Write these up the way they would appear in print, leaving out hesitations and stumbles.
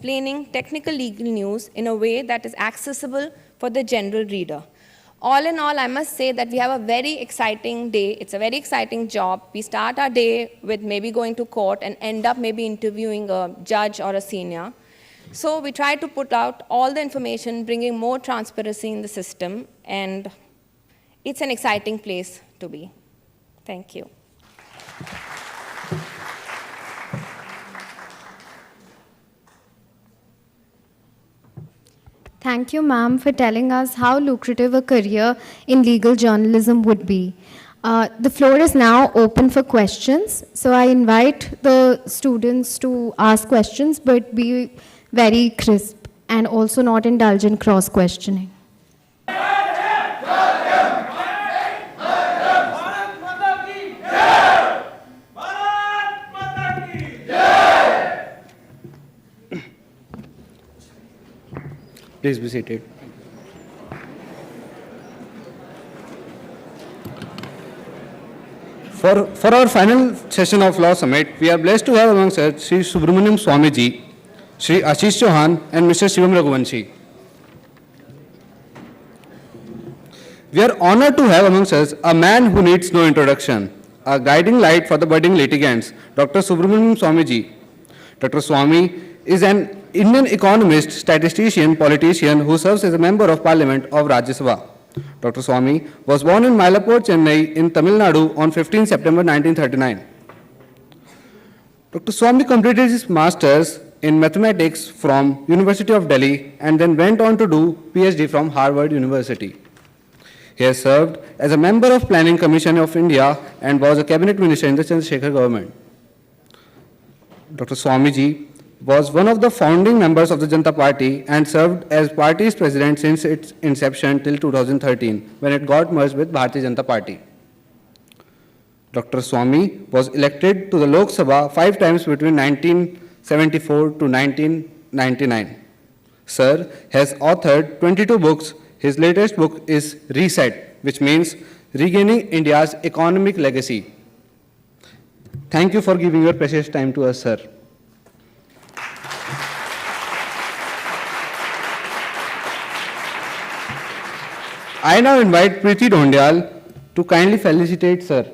explaining technical legal news in a way that is accessible for the general reader. All in all, I must say that we have a very exciting day. It's a very exciting job. We start our day with maybe going to court and end up maybe interviewing a judge or a senior. So we try to put out all the information, bringing more transparency in the system, and it's an exciting place to be. Thank you. Thank you, ma'am, for telling us how lucrative a career in legal journalism would be. The floor is now open for questions. So I invite the students to ask questions, but be very crisp and also not indulge in cross-questioning. Please be seated. For our final session of Law Summit, we are blessed to have amongst us Sri Subramaniam Swamiji, Sri Ashish Chauhan, and Mr. Shivam Raghuvanshi. We are honored to have amongst us a man who needs no introduction, a guiding light for the budding litigants, Dr. Subramaniam Swamiji. Dr. Swami is an Indian economist, statistician, politician who serves as a member of Parliament of Rajya Sabha. Dr. Swami was born in Mylapore, Chennai in Tamil Nadu on 15 September 1939. Dr. Swami completed his Masters in Mathematics from University of Delhi and then went on to do PhD from Harvard University. He has served as a member of Planning Commission of India and was a cabinet minister in the Chandrasekhar government. Dr. Swamiji was one of the founding members of the Janata Party and served as party's president since its inception till 2013, when it got merged with Bharatiya Janata Party. Dr. Swami was elected to the Lok Sabha 5 times between 1974 to 1999. Sir has authored 22 books. His latest book is Reset, which means Regaining India's Economic Legacy. Thank you for giving your precious time to us, sir. I now invite Preeti Dhondial to kindly felicitate sir.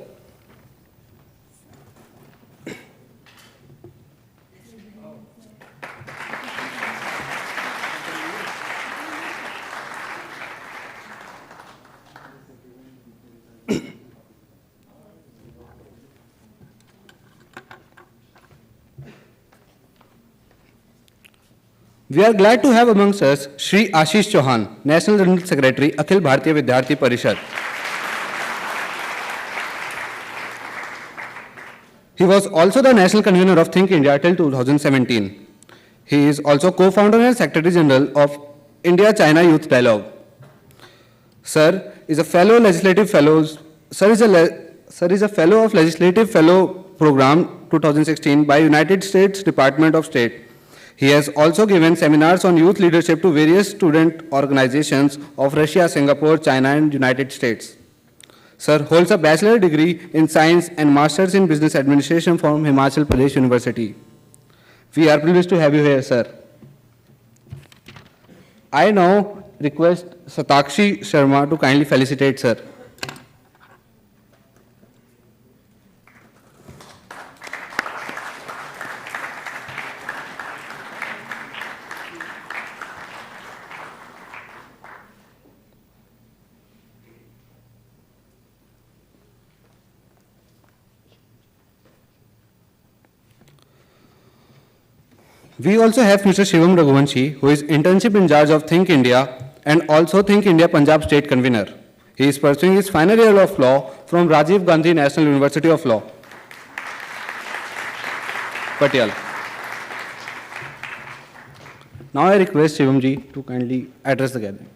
We are glad to have amongst us Shri Ashish Chauhan, National General Secretary, Akhil Bharatiya Vidyarthi Parishad. He was also the National Convener of Think India till 2017. He is also co-founder and Secretary General of India-China Youth Dialogue. Sir is a fellow legislative fellows. Sir is a fellow of Legislative Fellow Program 2016 by United States Department of State. He has also given seminars on youth leadership to various student organizations of Russia, Singapore, China, and United States. Sir holds a bachelor degree in science and master's in business administration from Himachal Pradesh University. We are privileged to have you here, sir. I now request Satakshi Sharma to kindly felicitate sir. We also have Mr. Shivam Raghuvanshi, who is internship in charge of Think India and also Think India Punjab State Convener. He is pursuing his final year of law from Rajiv Gandhi National University of Law, Patiala. Now I request Shivamji to kindly address the gathering.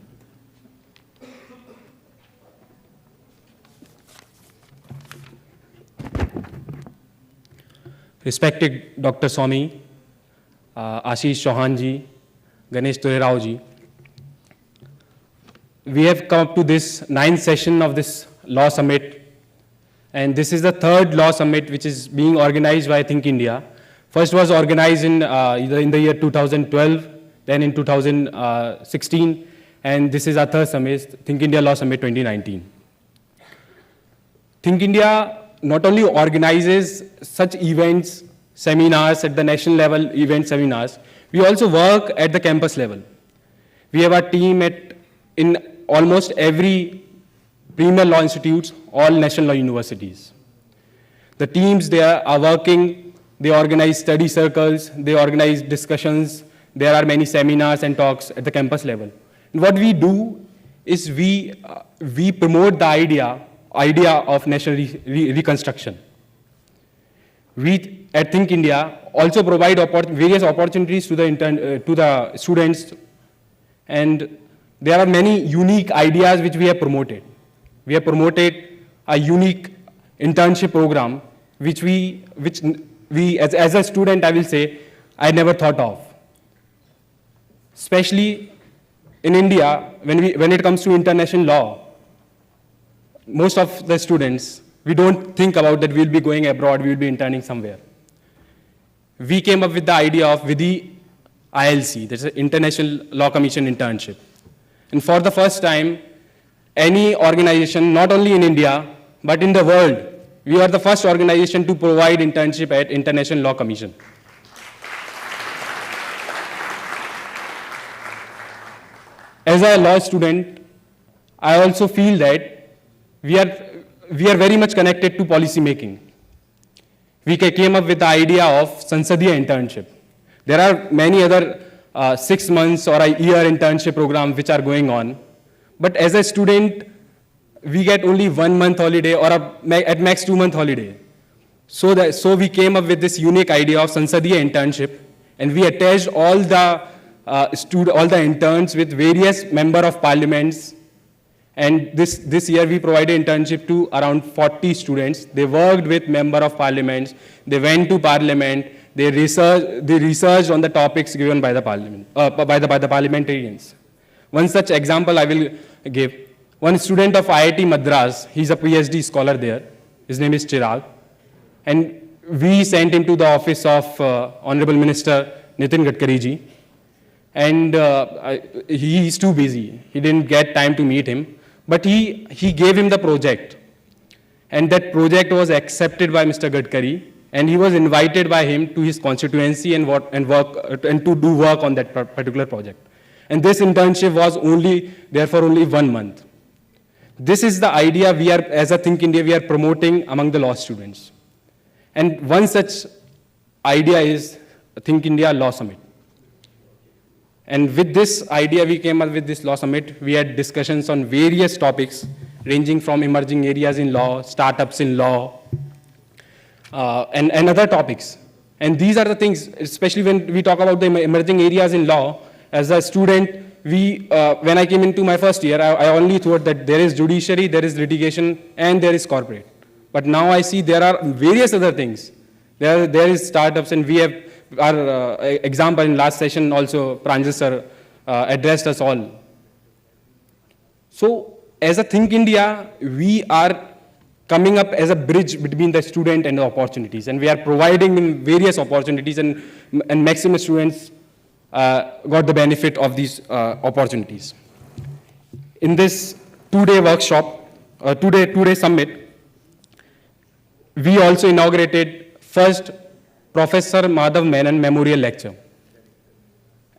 Respected Dr. Swami, Ashish Chauhan ji, Ganesh Turerao ji, we have come up to this 9th session of this Law Summit, and this is the 3rd Law Summit which is being organized by Think India. First was organized in the year 2012, then in 2016, and this is our third summit, Think India Law Summit 2019. Think India not only organizes such events, seminars at the national level, event seminars, we also work at the campus level. We have a team in almost every premier law institutes, all national law universities. The teams there are working, they organize study circles, they organize discussions, there are many seminars and talks at the campus level. And what we do is we promote the idea of national reconstruction. We at Think India also provide various opportunities to the students, and there are many unique ideas which we have promoted. We have promoted a unique internship program which we as a student, I will say, I never thought of. Especially in India, when it comes to international law, most of the students, we don't think about that we'll be going abroad, we'll be interning somewhere. We came up with the idea of Vidhi ILC, that's an International Law Commission internship. And for the first time, any organization, not only in India, but in the world, we are the first organization to provide internship at International Law Commission. As a law student, I also feel that we are very much connected to policy making. We came up with the idea of Sansadiya internship. There are many other 6 months or a year internship programs which are going on. But as a student, we get only 1 month holiday or at max 2 month holiday. So we came up with this unique idea of Sansadiya internship, and we attached all the interns with various member of parliaments. And this year we provided internship to around 40 students. They worked with member of parliaments. They went to parliament. They researched on the topics given by the parliament, by the parliamentarians. One such example I will give. One student of IIT Madras, he's a PhD scholar there. His name is Chirag. And we sent him to the office of Honorable Minister Nitin Gadkari ji. And he is too busy. He didn't get time to meet him. But he gave him the project. And that project was accepted by Mr. Gadkari. And he was invited by him to his constituency and to do work on that particular project. And this internship was there for only 1 month. This is the idea as a Think India, we are promoting among the law students. And one such idea is Think India Law Summit. And with this idea, we came up with this Law Summit. We had discussions on various topics, ranging from emerging areas in law, startups in law, and other topics. And these are the things, especially when we talk about the emerging areas in law, as a student, when I came into my first year, I only thought that there is judiciary, there is litigation, and there is corporate. But now I see there are various other things. There is startups, and we have our example in last session also, Pranjal sir addressed us all. So as a Think India, we are coming up as a bridge between the student and the opportunities, and we are providing various opportunities, and maximum students got the benefit of these opportunities. In this 2-day workshop, two-day summit, we also inaugurated first Professor Madhav Menon Memorial Lecture.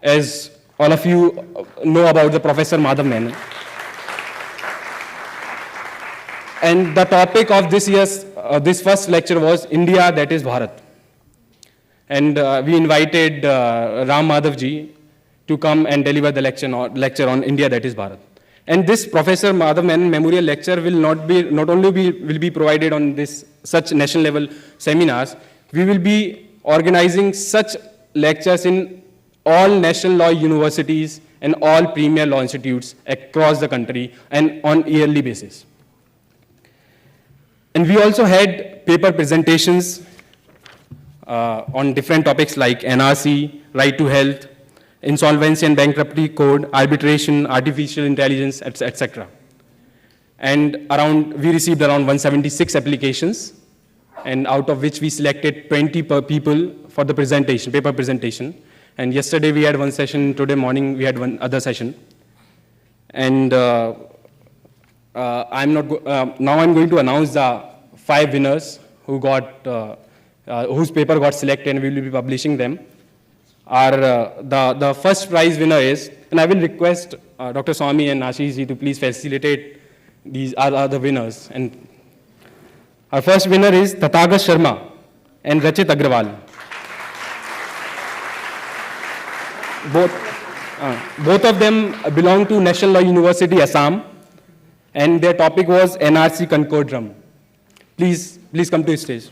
As all of you know about the Professor Madhav Menon. And the topic of this year's, this first lecture was India, that is Bharat. And we invited Ram Madhav ji to come and deliver the lecture on India, that is Bharat. And this Professor Madhav Menon Memorial Lecture will not only be provided on such national level seminars, we will be organizing such lectures in all national law universities and all premier law institutes across the country and on yearly basis. And we also had paper presentations on different topics like NRC, right to health, insolvency and bankruptcy code, arbitration, artificial intelligence, etc. And we received around 176 applications. and out of which we selected 20 people for the presentation, paper presentation. And yesterday we had one session, today morning we had one other session. And now I'm going to announce the 5 winners who got, whose paper got selected, and we will be publishing them. The first prize winner is, and I will request Dr. Swami and Ashish ji to please facilitate these are the winners. And our first winner is Tathagat Sharma and Rachit Agrawal. Both of them belong to National Law University, Assam, and their topic was NRC Concordium. Please come to the stage.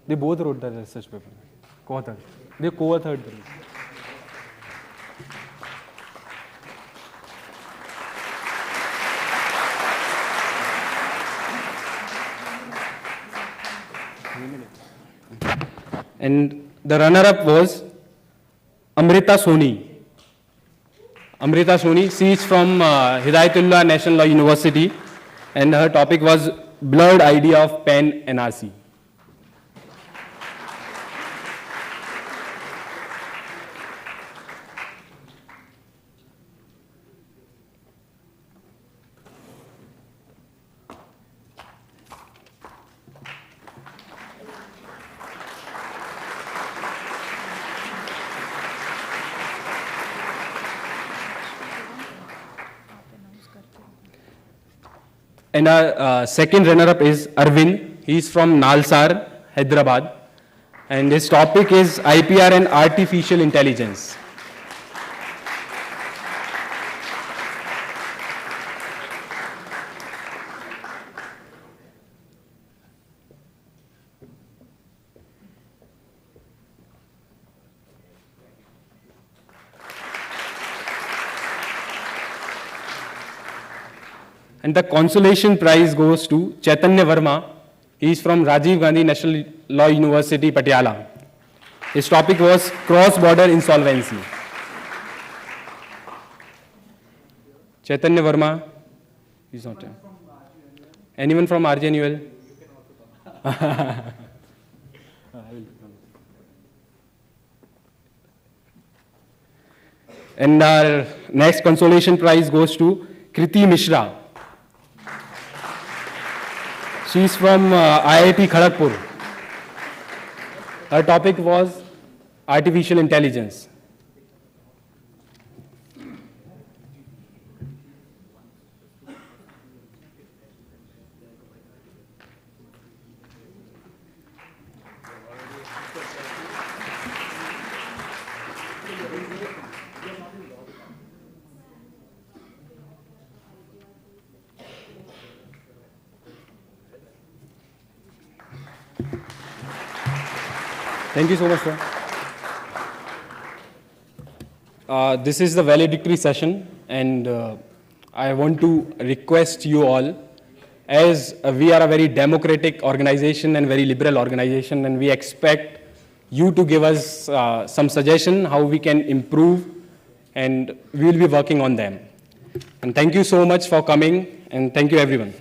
They both wrote the research paper, co-authored. They co-authored the research. And the runner-up was Amrita Soni. Amrita Soni, she is from Hidayatullah National Law University, and her topic was Blurred Idea of PAN NRC. And our second runner-up is Arvind. He is from Nalsar, Hyderabad. And his topic is IPR and Artificial Intelligence. And the consolation prize goes to Chaitanya Verma. He is from Rajiv Gandhi National Law University, Patiala. His topic was cross-border insolvency. Chaitanya Verma, he's not here. Anyone from RJNUL? And our next consolation prize goes to Kriti Mishra. She is from IIT Kharagpur. Her topic was artificial intelligence. Thank you so much, sir. This is the valedictory session, and I want to request you all, as we are a very democratic organization and very liberal organization, and we expect you to give us some suggestion how we can improve, and we will be working on them. And thank you so much for coming, and thank you everyone.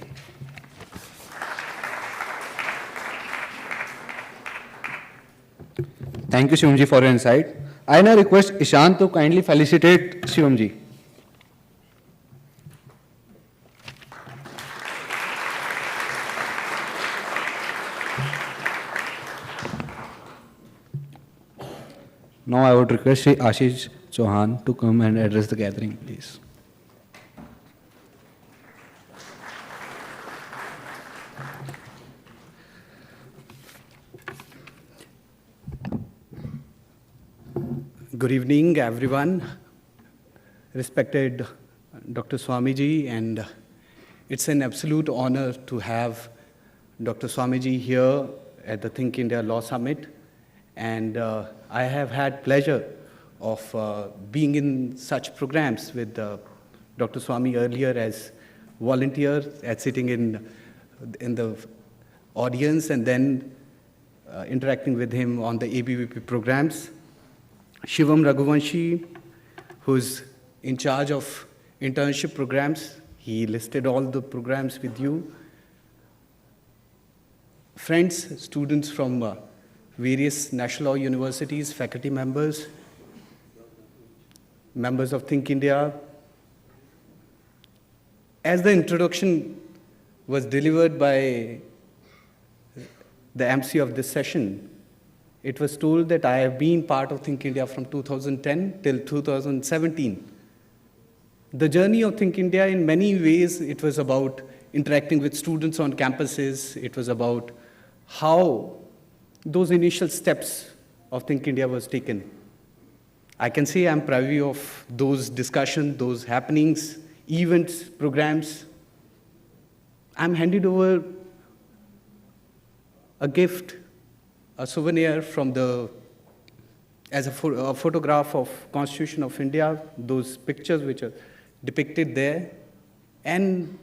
Thank you, Shivamji, for your insight. I now request Ishant to kindly felicitate Shivamji. Now I would request Shri Ashish Chauhan to come and address the gathering, please. Good evening, everyone. Respected Dr. Swamiji, and it's an absolute honor to have Dr. Swamiji here at the Think India Law Summit. And I have had pleasure of being in such programs with Dr. Swami earlier as volunteer, as sitting in the audience, and then interacting with him on the ABVP programs. Shivam Raghuvanshi, who's in charge of internship programs. He listed all the programs with you. Friends, students from various national law universities, faculty members, members of Think India. As the introduction was delivered by the MC of this session, it was told that I have been part of Think India from 2010 till 2017. The journey of Think India, in many ways, it was about interacting with students on campuses. It was about how those initial steps of Think India was taken. I can say I'm privy of those discussions, those happenings, events, programs. I'm handed over a gift, a souvenir from as a photograph of Constitution of India, those pictures which are depicted there. And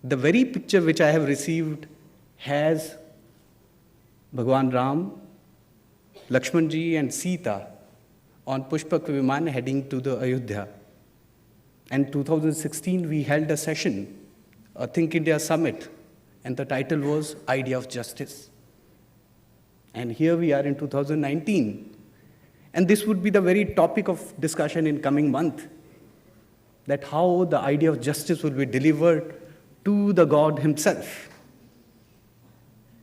the very picture which I have received has Bhagwan Ram, Lakshman ji and Sita on Pushpak Viman heading to the Ayodhya. And 2016, we held a session, a Think India Summit, and the title was Idea of Justice. And here we are in 2019. And this would be the very topic of discussion in coming month, that how the idea of justice will be delivered to the God himself.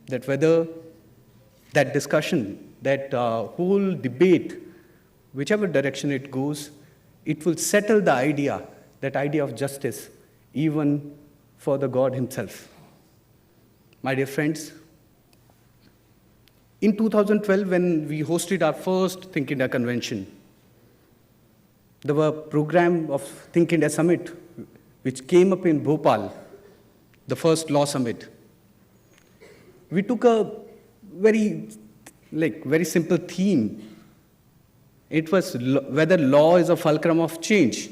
That whether that discussion, that whole debate, whichever direction it goes, it will settle the idea, that idea of justice, even for the God himself. My dear friends, in 2012, when we hosted our first Think India convention, there were a program of Think India Summit, which came up in Bhopal, the first law summit. We took a very simple theme. It was whether law is a fulcrum of change.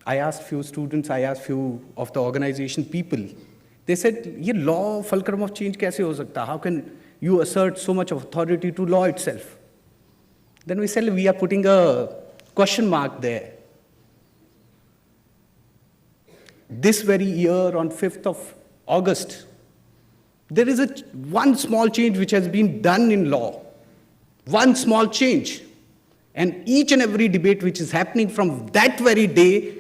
I asked few students, I asked few of the organization people. They said, "Ye law fulcrum of change kaise ho sakta? How can you assert so much of authority to law itself?" Then we said, we are putting a question mark there. This very year, on 5th of August, there is one small change which has been done in law. One small change. And each and every debate which is happening from that very day,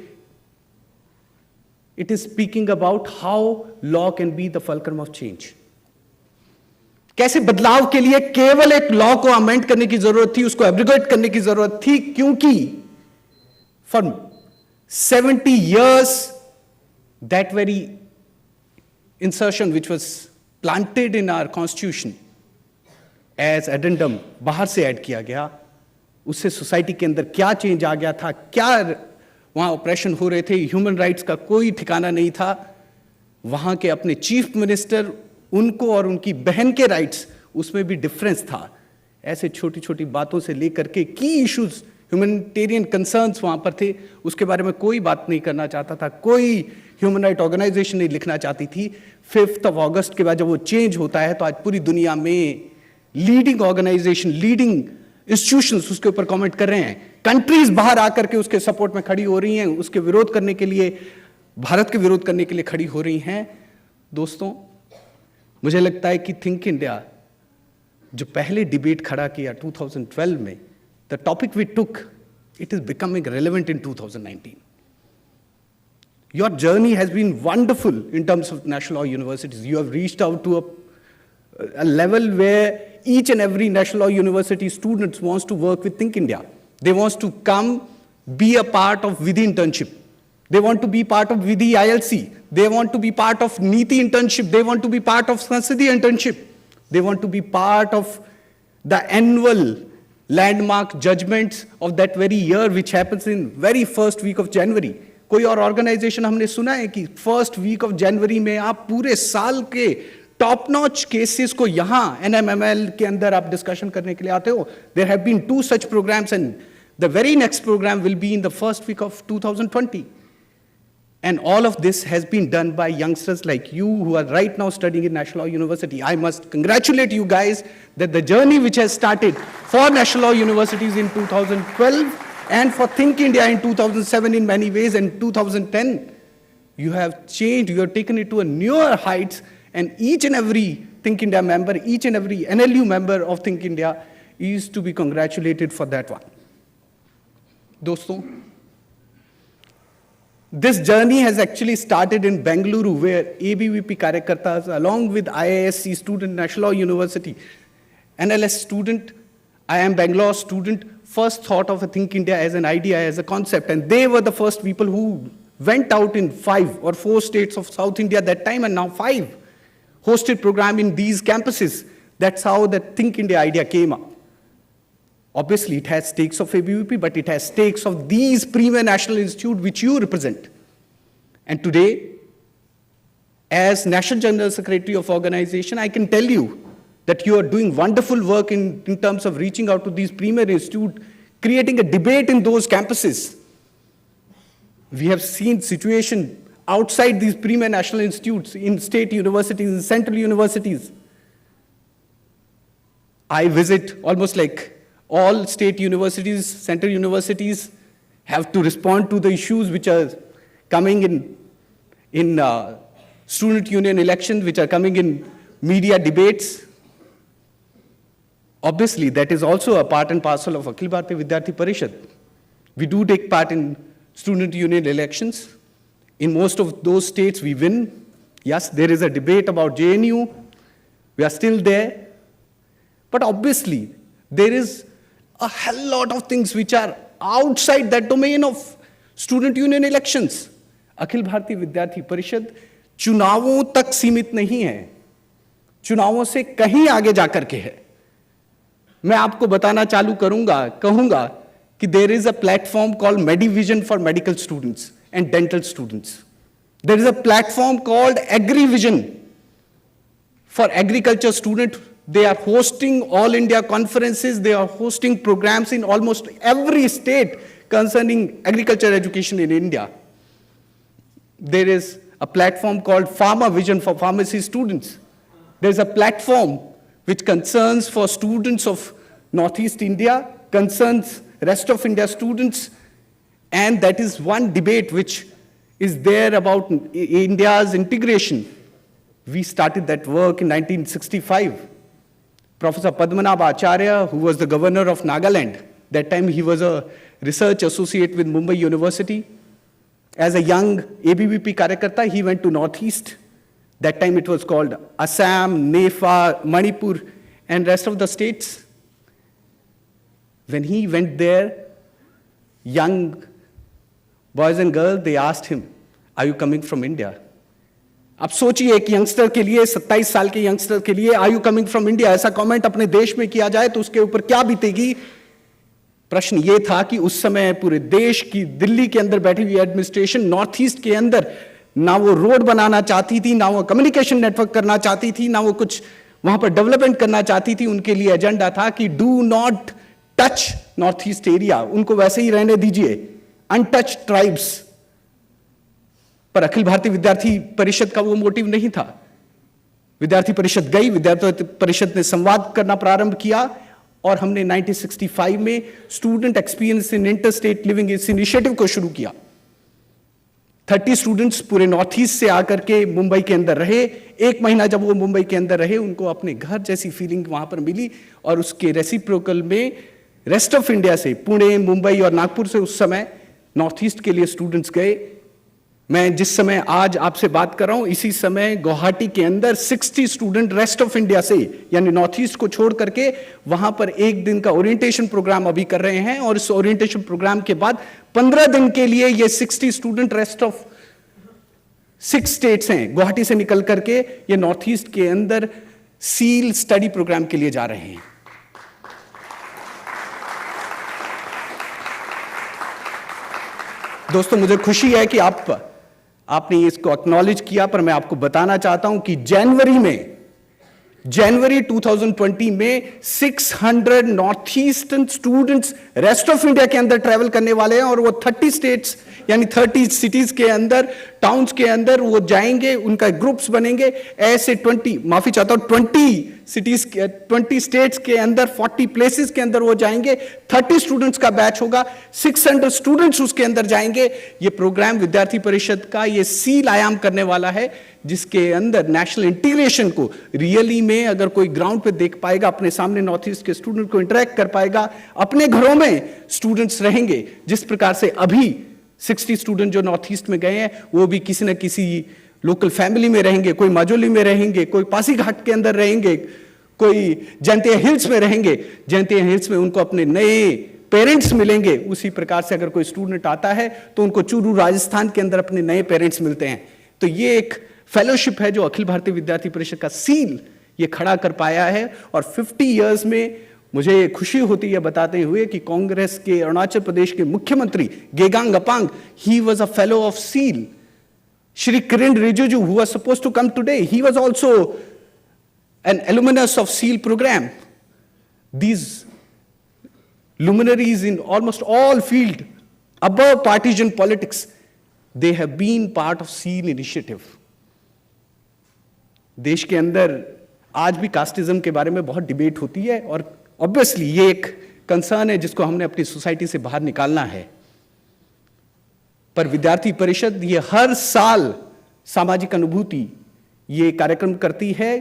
it is speaking about how law can be the fulcrum of change. कैसे बदलाव के लिए केवल एक law को amend करने की जरूरत थी, उसको एब्रिगेट करने की जरूरत थी, क्योंकि for 70 years that very insertion which was planted in our constitution as addendum बाहर से ऐड किया गया, उससे सोसाइटी के अंदर क्या चेंज आ गया था, क्या वहां ऑपरेशन हो रहे थे, ह्यूमन राइट्स का कोई ठिकाना नहीं था, वहां के अपने चीफ मिनिस्टर, उनको और उनकी बहन के राइट्स, उसमें भी डिफरेंस था। ऐसे छोटी छोटी बातों से लेकर के की इश्यूज, ह्यूमैनिटेरियन कंसर्न्स वहां पर थे, उसके बारे में कोई बात नहीं करना चाहता था, कोई ह्यूमन राइट ऑर्गेनाइजेशन नहीं लिखना चाहती थी। 5 अगस्त के बाद जब वो चेंज होता है तो आज पूरी दुनिया में लीडिंग ऑर्गेनाइजेशन, लीडिंग इंस्टीट्यूशंस उसके ऊपर कमेंट कर रहे हैं, कंट्रीज बाहर आकर के उसके सपोर्ट में खड़ी हो रही हैं, उसके विरोध करने के लिए, भारत के विरोध करने के लिए खड़ी हो रही हैं। दोस्तों, मुझे लगता है कि थिंक इंडिया जो पहले डिबेट खड़ा किया 2012 में, the topic we took, it is becoming relevant in 2019. Your journey has been wonderful in terms of national law universities. You have reached out to a level where each and every national law university students wants to work with Think India. They want to come be a part of Vidhi internship. They want to be part of Vidhi ILC. They want to be part of Niti internship. They want to be part of Sansadi internship. They want to be part of the annual landmark judgments of that very year, which happens in very first week of January. कोई और organisation हमने सुना है कि first week of January में आप पूरे साल के टॉप नॉच केसेस को यहां NMML के अंदर आप डिस्कशन करने के लिए आते हो? There have been 2 such programs and the very next program will be in the first week of 2020. And all of this has been done by youngsters like you who are right now studying in National Law University. I must congratulate you guys that the journey which has started for National Law Universities in 2012 and for Think India in 2007 in many ways, and 2010, you have changed, you have taken it to a newer heights, and each and every Think India member, each and every NLU member of Think India is to be congratulated for that one. Doston, this journey has actually started in Bengaluru, where ABVP Karyakartas, along with IISc student, National Law University, NLS student, IIM Bangalore student, first thought of a Think India as an idea, as a concept. And they were the first people who went out in 5 or 4 states of South India at that time, and now 5, hosted program in these campuses. That's how the Think India idea came up. Obviously, it has stakes of ABVP, but it has stakes of these premier national institute which you represent. And today, as National General Secretary of organization, I can tell you that you are doing wonderful work in terms of reaching out to these premier institute, creating a debate in those campuses. We have seen situation outside these premier national institutes, in state universities, in central universities. I visit almost like all state universities, central universities have to respond to the issues which are coming in student union elections, which are coming in media debates. Obviously, that is also a part and parcel of Akhil Bharatiya Vidyarthi Parishad. We do take part in student union elections. In most of those states, we win. Yes, there is a debate about JNU. We are still there. But obviously, there is a hell lot of things which are outside that domain of student union elections. Akhil Bharatiya विद्यार्थी परिषद चुनावों तक सीमित नहीं है, चुनावों से कहीं आगे जाकर के है. मैं आपको बताना चालू कहूंगा कि there is a platform called MediVision for medical students and dental students. There is a platform called AgriVision for agriculture students. They are hosting all India conferences. They are hosting programs in almost every state concerning agriculture education in India. There is a platform called PharmaVision for pharmacy students. There is a platform which concerns for students of Northeast India, concerns rest of India students, and that is one debate which is there about India's integration. We started that work in 1965. Professor Padmanabh Acharya, who was the governor of Nagaland, that time he was a research associate with Mumbai University. As a young ABVP Karyakarta, he went to Northeast. That time it was called Assam, Nepal, Manipur, and rest of the states. When he went there, young boys and girls, they asked him, "Are you coming from India?" अब सोचिए एक youngster के लिए, 27 साल के youngster के लिए, "Are you coming from India?" ऐसा कमेंट अपने देश में किया जाए तो उसके ऊपर क्या बीतेगी? प्रश्न ये था कि उस समय पूरे देश की, दिल्ली के अंदर बैठी हुई एडमिनिस्ट्रेशन नॉर्थ ईस्ट के अंदर ना वो रोड बनाना चाहती थी, ना वो कम्युनिकेशन नेटवर्क करना चाहती थी, ना वो कुछ वहां पर डेवलपमेंट करना चाहती थी. उनके लिए एजेंडा था कि do not touch north east area, उनको वैसे ही रहने दीजिए, अनटच ट्राइब्स. पर अखिल भारतीय विद्यार्थी परिषद का वो मोटिव नहीं था. विद्यार्थी परिषद गई, विद्यार्थी परिषद ने संवाद करना प्रारंभ किया और हमने 1965 में student experience in inter state living इस इनिशिएटिव को शुरू किया. 30 स्टूडेंट्स पूरे नॉर्थ ईस्ट से आकर के मुंबई के अंदर रहे. 1 महीना जब वो मुंबई के अंदर रहे, उनको अपने घर जैसी फीलिंग वहां पर मिली और उसके रेसिप्रोकल में रेस्ट ऑफ इंडिया से, पुणे, मुंबई और नागपुर से उस समय नॉर्थ ईस्ट के लिए स्टूडेंट्स गए. मैं जिस समय आज आपसे बात कर रहा हूं, इसी समय गुवाहाटी के अंदर 60 स्टूडेंट रेस्ट ऑफ इंडिया से, यानी नॉर्थ ईस्ट को छोड़ करके वहां पर 1 दिन का ओरिएंटेशन प्रोग्राम अभी कर रहे हैं. और इस ओरिएंटेशन प्रोग्राम के बाद 15 दिन के लिए ये 60 स्टूडेंट रेस्ट ऑफ 6 स्टेट्स हैं, गुवाहाटी से निकल करके ये नॉर्थ ईस्ट के अंदर सील स्टडी प्रोग्राम के लिए जा रहे हैं. दोस्तों, मुझे खुशी है कि आपने इसको एक्नॉलेज किया, पर मैं आपको बताना चाहता हूं कि जनवरी में जनवरी 2020 में 600 north eastern students rest of India के अंदर ट्रैवल करने वाले हैं, और वो 30 स्टेट्स यानी 30 सिटीज के अंदर, टाउन्स के अंदर वो जाएंगे, उनका ग्रुप्स बनेंगे। ऐसे 20 सिटीज, 20 स्टेट्स के अंदर 40 प्लेसेस के अंदर वो जाएंगे। 30 स्टूडेंट्स का बैच होगा, 600 स्टूडेंट्स उसके अंदर जाएंगे। ये प्रोग्राम विद्यार्थी परिषद का ये सील आयाम करने वाला है, जिसके अंदर नेशनल इंटीग्रेशन को रियली में अगर कोई ग्राउंड पे देख पाएगा, अपने सामने नॉर्थ ईस्ट के स्टूडेंट को इंटरेक्ट कर पाएगा, अपने घरों में स्टूडेंट्स रहेंगे। जिस प्रकार से अभी 60 स्टूडेंट जो नॉर्थ ईस्ट में गए हैं, वो भी किसी न किसी लोकल फैमिली में रहेंगे, कोई माजोली में रहेंगे, कोई पासीघाट के अंदर रहेंगे, कोई जयंतिया हिल्स में रहेंगे। जयंतिया हिल्स में उनको अपने नए पेरेंट्स मिलेंगे। उसी प्रकार से अगर कोई स्टूडेंट आता है तो उनको चूरू राजस्थान के अंदर अपने नए पेरेंट्स मिलते हैं। तो ये एक फेलोशिप है जो अखिल भारतीय विद्यार्थी परिषद का सील ये खड़ा कर पाया है। और 50 इयर्स में मुझे खुशी होती है बताते हुए कि कांग्रेस के अरुणाचल प्रदेश के मुख्यमंत्री Gegong Apang, he was a fellow of seal. Shri Kiren Rijiju, who was supposed to come today, he was also an alumnus of SEAL program. These luminaries in almost all field above partisan politics, they have been part of SEAL initiative. देश के अंदर आज भी casteism के बारे में बहुत debate होती है, और ऑब्वियसली ये एक कंसर्न है जिसको हमने अपनी सोसाइटी से बाहर निकालना है। पर विद्यार्थी परिषद ये हर साल सामाजिक अनुभूति ये कार्यक्रम करती है।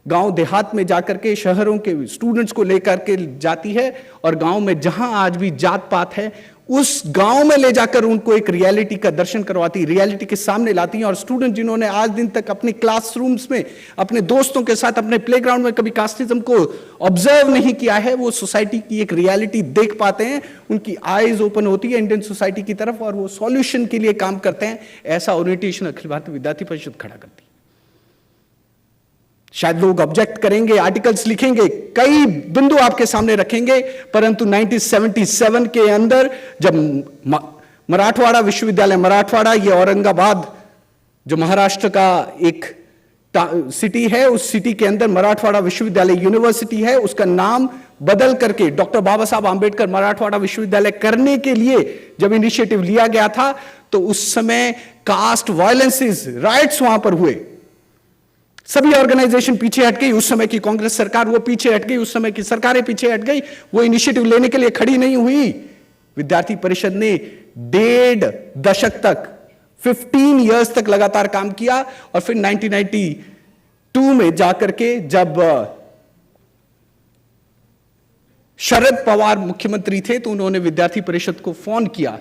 गांव देहात में जाकर के शहरों के स्टूडेंट्स को लेकर के जाती है, और गांव में जहां आज भी जात पात है उस गांव में ले जाकर उनको एक रियलिटी का दर्शन करवाती, रियलिटी के सामने लाती हैं। और स्टूडेंट जिन्होंने आज दिन तक अपने क्लासरूम्स में, अपने दोस्तों के साथ, अपने प्लेग्राउंड में कभी कास्टिज्म को ऑब्जर्व नहीं किया है, वो सोसाइटी की एक रियलिटी देख पाते हैं, उनकी आईज ओपन होती है इंडियन सोसाइटी की तरफ, और वो सॉल्यूशन के लिए काम करते हैं। ऐसा ओरिएंटेशन अखिल भारतीय विद्यार्थी परिषद खड़ा करती है। शायद लोग ऑब्जेक्ट करेंगे, आर्टिकल्स लिखेंगे, कई बिंदु आपके सामने रखेंगे, परंतु 1977 के अंदर जब मराठवाड़ा विश्वविद्यालय, मराठवाड़ा ये औरंगाबाद जो महाराष्ट्र का एक सिटी है, उस सिटी के अंदर मराठवाड़ा विश्वविद्यालय यूनिवर्सिटी है, उसका नाम बदल करके डॉक्टर बाबा साहब आंबेडकर मराठवाड़ा विश्वविद्यालय करने के लिए जब इनिशिएटिव लिया गया था, तो उस समय कास्ट वायलेंसेस, राइट्स वहां पर हुए। सभी ऑर्गेनाइजेशन पीछे हट गई, उस समय की कांग्रेस सरकार वो पीछे हट गई, उस समय की सरकारें पीछे हट गई, वो इनिशिएटिव लेने के लिए खड़ी नहीं हुई। विद्यार्थी परिषद ने 1.5 दशक तक, 15 इयर्स तक लगातार काम किया, और फिर 1992 में जाकर के जब शरद पवार मुख्यमंत्री थे, तो उन्होंने विद्यार्थी परिषद को फोन किया,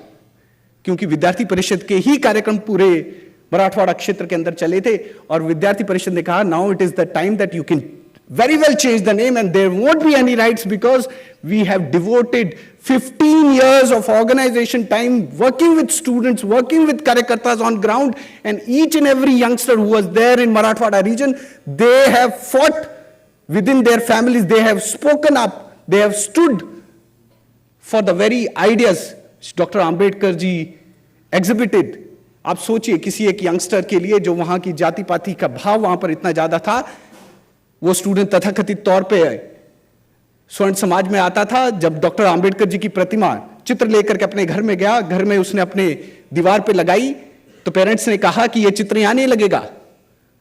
क्योंकि विद्यार्थी परिषद के ही कार्यक्रम पूरे मराठवाड़ा क्षेत्र के अंदर चले थे, और विद्यार्थी परिषद ने कहा, now it is the time that you can very well change the name and there won't be any rights, because we have devoted 15 years of organization time working with students, working with karyakartas on ground, and each and every youngster who was there in Marathwada region, they have fought within their families, they have spoken up, they have stood for the very ideas Dr. Ambedkar ji exhibited. आप सोचिए किसी एक youngster के लिए जो वहां की जाति पाति का भाव वहां पर इतना ज्यादा था, वो स्टूडेंट तथाकथित तौर पे स्वर्ण समाज में आता था। जब डॉक्टर आंबेडकर जी की प्रतिमा चित्र लेकर के अपने घर में गया, घर में उसने अपने दीवार पे लगाई, तो पेरेंट्स ने कहा कि ये चित्र यहां नहीं लगेगा।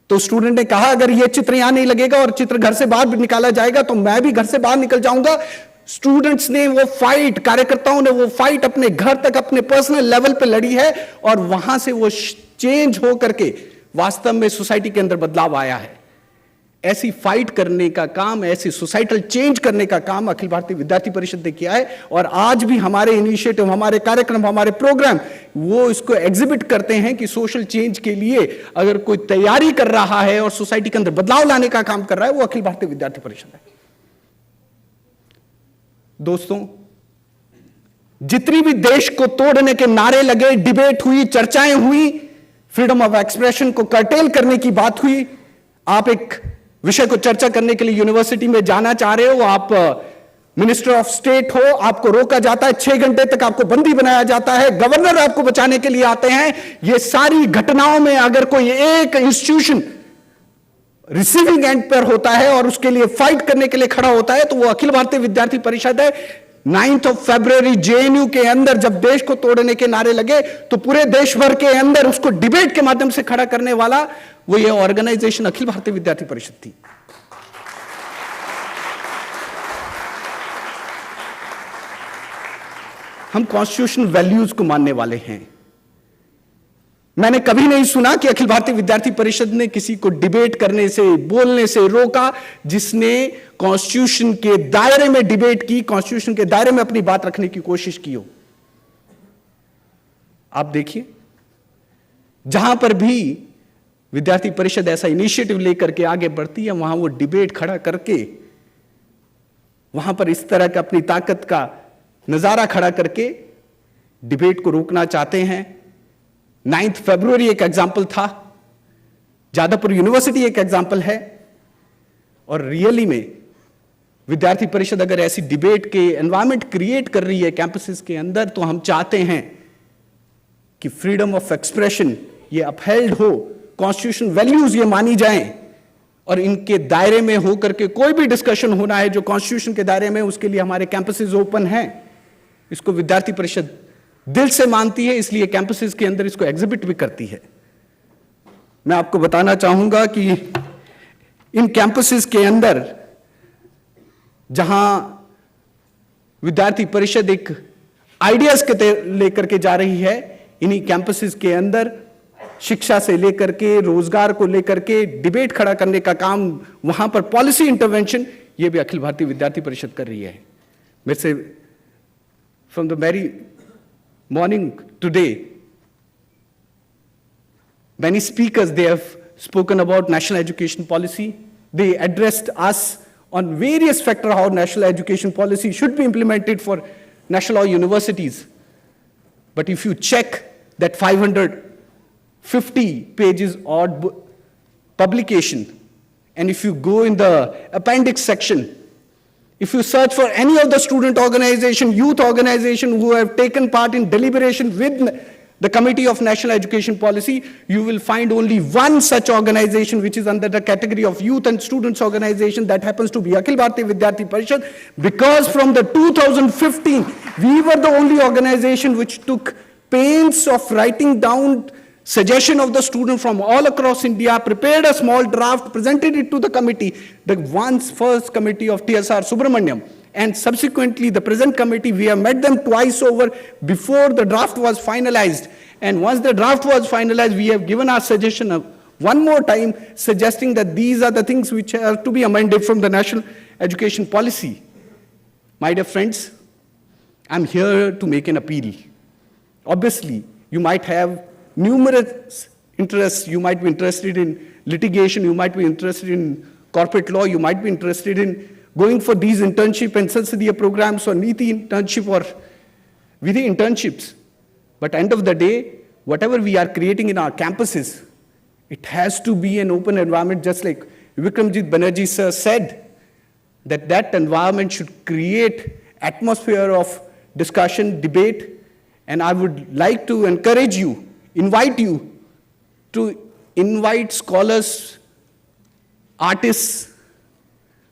तो स्टूडेंट ने कहा, अगर ये चित्र यहां नहीं लगेगा और चित्र घर से बाहर निकाला जाएगा तो मैं भी घर से बाहर निकल जाऊंगा। स्टूडेंट्स ने वो फाइट, कार्यकर्ताओं ने वो फाइट अपने घर तक, अपने पर्सनल लेवल पे लड़ी है, और वहां से वो चेंज हो करके वास्तव में सोसाइटी के अंदर बदलाव आया है। ऐसी फाइट करने का काम, ऐसी सोसाइटल चेंज करने का काम अखिल भारतीय विद्यार्थी परिषद ने किया है, और आज भी हमारे इनिशिएटिव, हमारे कार्यक्रम, हमारे प्रोग्राम वो इसको एग्जिबिट करते हैं कि सोशल चेंज के लिए अगर कोई तैयारी कर रहा है और सोसाइटी के अंदर बदलाव लाने का काम कर रहा है, वो अखिल भारतीय विद्यार्थी परिषद है। दोस्तों, जितनी भी देश को तोड़ने के नारे लगे, डिबेट हुई, चर्चाएं हुई, फ्रीडम ऑफ एक्सप्रेशन को कर्टेल करने की बात हुई, आप एक विषय को चर्चा करने के लिए यूनिवर्सिटी में जाना चाह रहे हो, आप मिनिस्टर ऑफ स्टेट हो, आपको रोका जाता है, 6 घंटे तक आपको बंदी बनाया जाता है, गवर्नर आपको बचाने के लिए आते हैं। ये सारी घटनाओं में अगर कोई एक इंस्टीट्यूशन रिसीविंग एंड पर होता है और उसके लिए फाइट करने के लिए खड़ा होता है, तो वो अखिल भारतीय विद्यार्थी परिषद है। 9 फरवरी जेएनयू के अंदर जब देश को तोड़ने के नारे लगे, तो पूरे देश भर के अंदर उसको डिबेट के माध्यम से खड़ा करने वाला वो ये ऑर्गेनाइजेशन अखिल भारतीय विद्यार्थी परिषद थी। हम कॉन्स्टिट्यूशनल वैल्यूज को मानने वाले हैं। मैंने कभी नहीं सुना कि अखिल भारतीय विद्यार्थी परिषद ने किसी को डिबेट करने से, बोलने से रोका, जिसने कॉन्स्टिट्यूशन के दायरे में डिबेट की, कॉन्स्टिट्यूशन के दायरे में अपनी बात रखने की कोशिश की हो। आप देखिए, जहां पर भी विद्यार्थी परिषद ऐसा इनिशिएटिव लेकर के आगे बढ़ती है, वहां वो डिबेट खड़ा करके, वहां पर इस तरह का अपनी ताकत का नजारा खड़ा करके डिबेट को रोकना चाहते हैं। 9 फरवरी एक एग्जाम्पल था, जादवपुर यूनिवर्सिटी एक एग्जाम्पल है, और रियली में विद्यार्थी परिषद अगर ऐसी डिबेट के एनवायरनमेंट क्रिएट कर रही है कैंपसेस के अंदर, तो हम चाहते हैं कि फ्रीडम ऑफ एक्सप्रेशन ये अपहेल्ड हो, कॉन्स्टिट्यूशन वैल्यूज ये मानी जाएं, और इनके दायरे में होकर के कोई भी डिस्कशन होना है जो कॉन्स्टिट्यूशन के दायरे में, उसके लिए हमारे कैंपसेस ओपन हैं। इसको विद्यार्थी परिषद दिल से मानती है, इसलिए कैंपसेस के अंदर इसको एग्जिबिट भी करती है। मैं आपको बताना चाहूंगा कि इन कैंपसेस के अंदर जहां विद्यार्थी परिषद एक आइडियाज के लेकर के जा रही है, इन्हीं कैंपसेस के अंदर शिक्षा से लेकर के रोजगार को लेकर के डिबेट खड़ा करने का काम, वहां पर पॉलिसी इंटरवेंशन, ये भी अखिल भारतीय विद्यार्थी परिषद कर रही है। मेरे से from the very morning today, many speakers, they have spoken about national education policy. They addressed us on various factors how national education policy should be implemented for national law universities. But if you check that 550 pages odd publication, and if you go in the appendix section, if you search for any of the student organization, youth organization who have taken part in deliberation with the Committee of National Education Policy, you will find only one such organization which is under the category of youth and students organization, that happens to be Akhil Bharatiya Vidyarthi Parishad, because from the 2015, we were the only organization which took pains of writing down suggestion of the student from all across India, prepared a small draft, presented it to the committee, the once first committee of TSR Subramaniam, and subsequently the present committee, we have met them twice over before the draft was finalized. And once the draft was finalized, we have given our suggestion one more time, suggesting that these are the things which are to be amended from the national education policy. My dear friends, I'm here to make an appeal. Obviously, you might have numerous interests. You might be interested in litigation, you might be interested in corporate law, you might be interested in going for these internship and Sansadhiya programs or Niti internship or Vidhi internships. But end of the day, whatever we are creating in our campuses, it has to be an open environment, just like Vikramjit Banerjee sir said, that that environment should create atmosphere of discussion, debate, and I would like to encourage you, invite you to invite scholars, artists,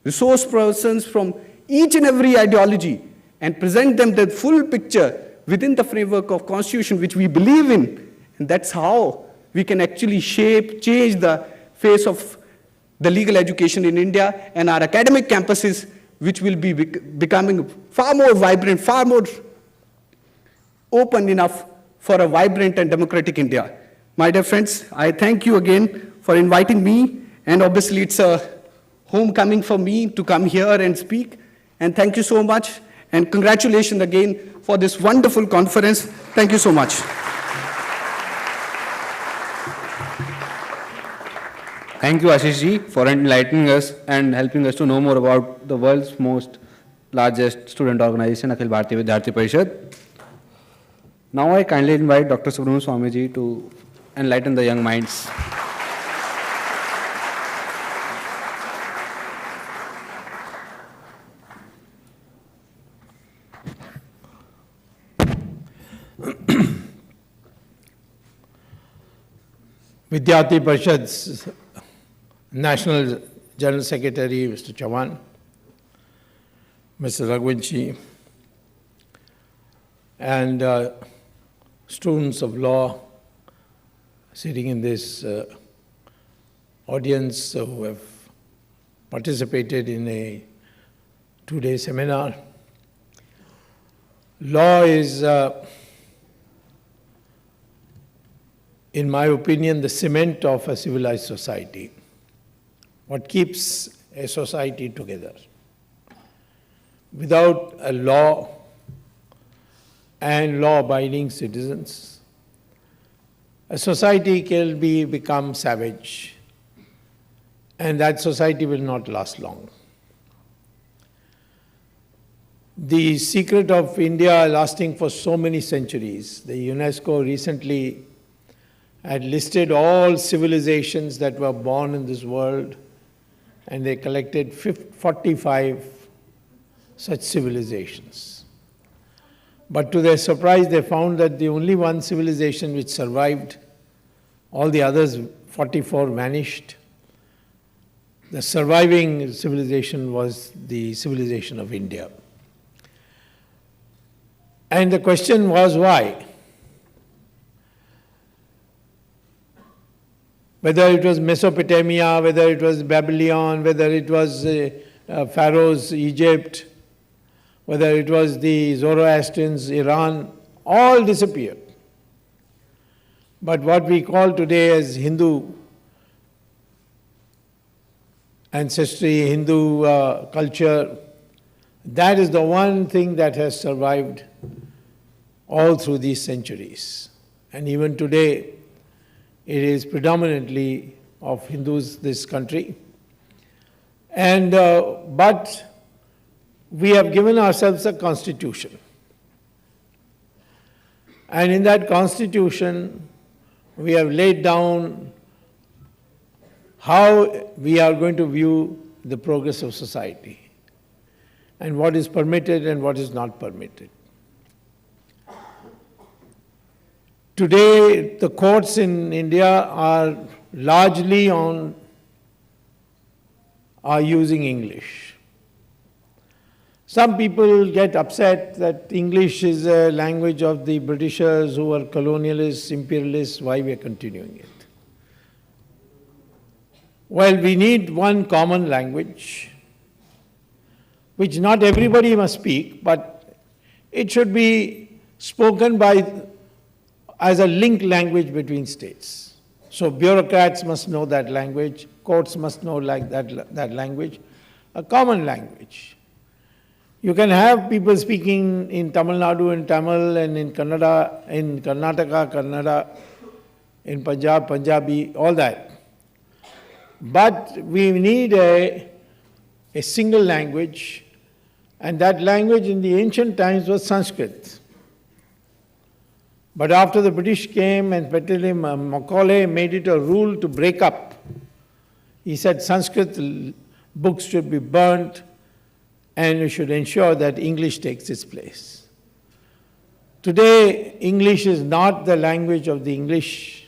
resource persons from each and every ideology and present them the full picture within the framework of Constitution which we believe in. And that's how we can actually shape, change the face of the legal education in India and our academic campuses, which will be becoming far more vibrant, far more open enough for a vibrant and democratic India. My dear friends, I thank you again for inviting me, and obviously it's a homecoming for me to come here and speak, and thank you so much, and congratulations again for this wonderful conference. Thank you so much. Thank you, Ashish ji, for enlightening us and helping us to know more about the world's most largest student organization, Akhil Bharatiya Vidyarthi Parishad. Now I kindly invite Dr. Subramanian Swami ji to enlighten the young minds. विद्यार्थी परिषद National General Secretary, Mr. Chavan, Mr. Raghuvanshi, and students of law sitting in this audience who have participated in a two-day seminar. Law is, in my opinion, the cement of a civilized society, what keeps a society together. Without a law and law-abiding citizens, a society can become savage, and that society will not last long. The secret of India lasting for so many centuries, the UNESCO recently had listed all civilizations that were born in this world, and they collected 45 such civilizations. But to their surprise, they found that the only one civilization which survived, all the others, 44, vanished. The surviving civilization was the civilization of India. And the question was why? Whether it was Mesopotamia, whether it was Babylon, whether it was Pharaoh's Egypt, whether it was the Zoroastrians, Iran, all disappeared. But what we call today as Hindu ancestry, Hindu culture, that is the one thing that has survived all through these centuries. And even today, it is predominantly of Hindus, this country. And, but we have given ourselves a constitution. And in that constitution, we have laid down how we are going to view the progress of society and what is permitted and what is not permitted. Today, the courts in India are largely are using English. Some people get upset that English is a language of the Britishers who are colonialists, imperialists, why we are continuing it. Well, we need one common language, which not everybody must speak, but it should be spoken as a link language between states. So bureaucrats must know that language, courts must know that language, a common language. You can have people speaking in Tamil Nadu in Tamil, and in Kannada, in Karnataka, Kannada, in Punjab, Punjabi, all that. But we need a single language, and that language in the ancient times was Sanskrit. But after the British came and Macaulay made it a rule to break up, he said Sanskrit books should be burnt and we should ensure that English takes its place. Today, English is not the language of the English,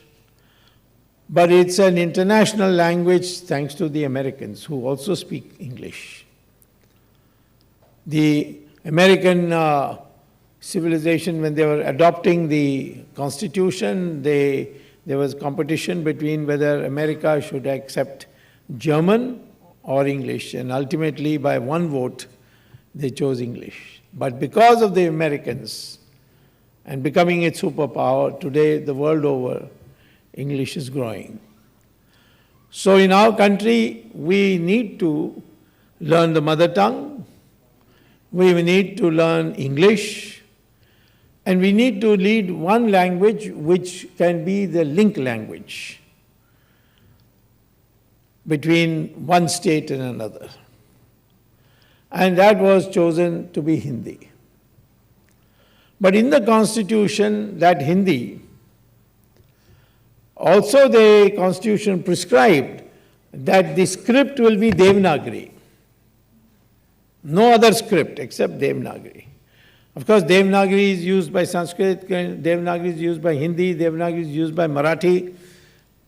but it's an international language thanks to the Americans who also speak English. The American civilization, when they were adopting the Constitution, there was competition between whether America should accept German or English, and ultimately by one vote they chose English. But because of the Americans and becoming its superpower, today the world over, English is growing. So in our country, we need to learn the mother tongue, we need to learn English, and we need to lead one language which can be the link language between one state and another. And that was chosen to be Hindi. But in the Constitution, that Hindi, also the Constitution prescribed that the script will be Devanagari. No other script except Devanagari. Of course, Devanagari is used by Sanskrit, Devanagari is used by Hindi, Devanagari is used by Marathi,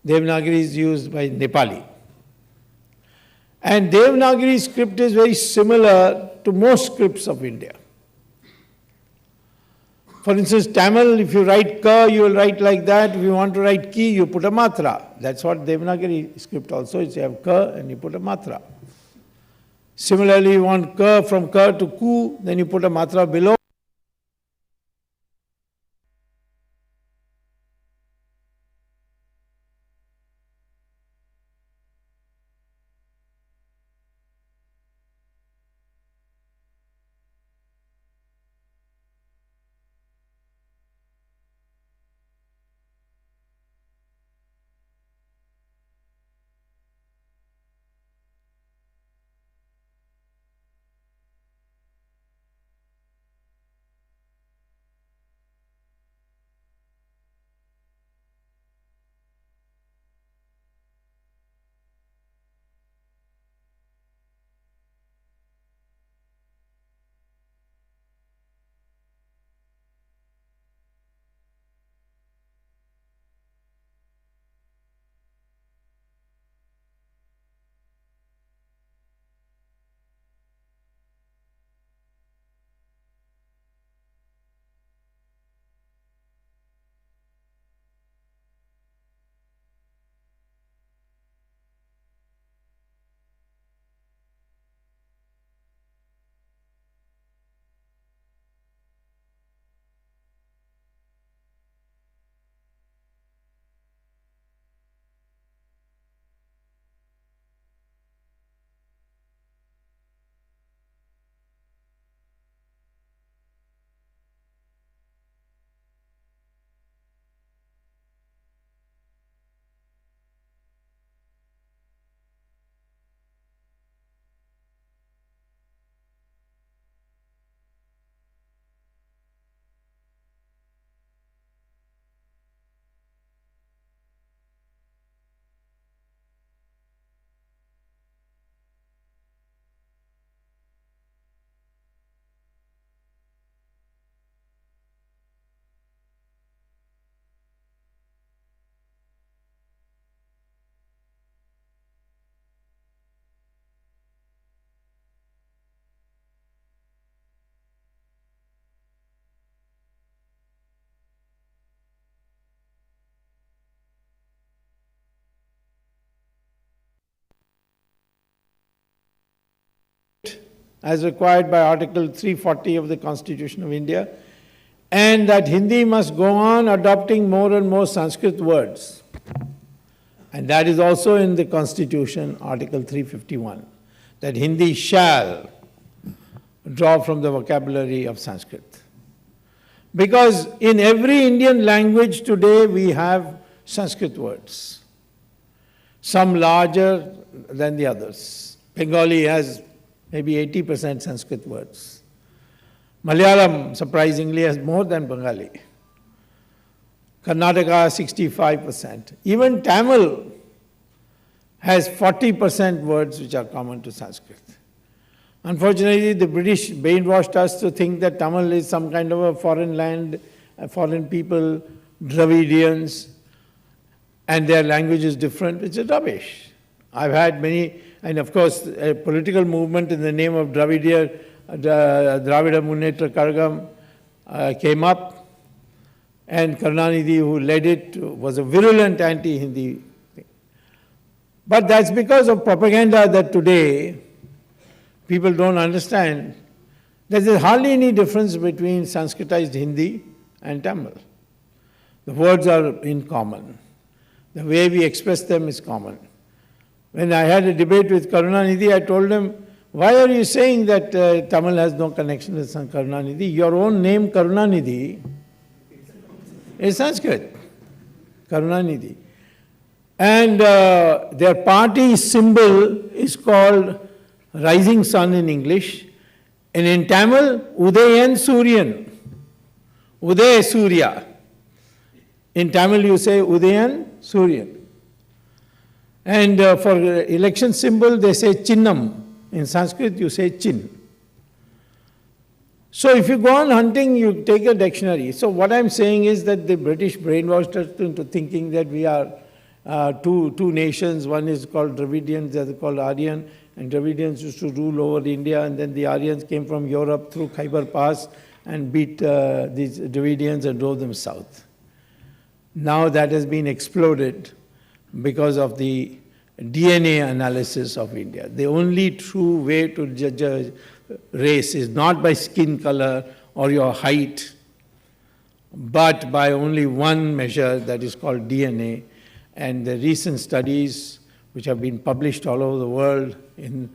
Devanagari is used by Nepali. And Devanagari script is very similar to most scripts of India. For instance, Tamil, if you write ka, you will write like that. If you want to write ki, you put a matra. That's what Devanagari script also is. You have ka and you put a matra. Similarly, you want ka from ka to ku, then you put a matra below. As required by Article 340 of the Constitution of India, and that Hindi must go on adopting more and more Sanskrit words. And that is also in the Constitution, Article 351, that Hindi shall draw from the vocabulary of Sanskrit. Because in every Indian language today we have Sanskrit words, some larger than the others. Bengali has maybe 80% Sanskrit words. Malayalam, surprisingly, has more than Bengali. Karnataka, 65%. Even Tamil has 40% words which are common to Sanskrit. Unfortunately, the British brainwashed us to think that Tamil is some kind of a foreign land, a foreign people, Dravidians, and their language is different. It's a rubbish. I've had many. And of course, a political movement in the name of Dravida Munnetra Kazhagam came up, and Karunanidhi, who led it, was a virulent anti-Hindi thing. But that's because of propaganda that today people don't understand. There's hardly any difference between Sanskritized Hindi and Tamil. The words are in common. The way we express them is common. When I had a debate with Karunanidhi, I told him, why are you saying that Tamil has no connection with Karunanidhi? Your own name, Karunanidhi, is Sanskrit, Karunanidhi. And their party symbol is called rising sun in English. And in Tamil, Udayan Suryan. Uday Surya. In Tamil you say Udayan Suryan. And for election symbol they say Chinnam. In Sanskrit you say Chin. So if you go on hunting, you take a dictionary. So what I'm saying is that the British brainwashed us into thinking that we are two nations. One is called Dravidian, the other called Aryan, and Dravidians used to rule over India, and then the Aryans came from Europe through Khyber Pass and beat these Dravidians and drove them south. Now that has been exploded because of the DNA analysis of India. The only true way to judge a race is not by skin color or your height, but by only one measure, that is called DNA. And the recent studies, which have been published all over the world in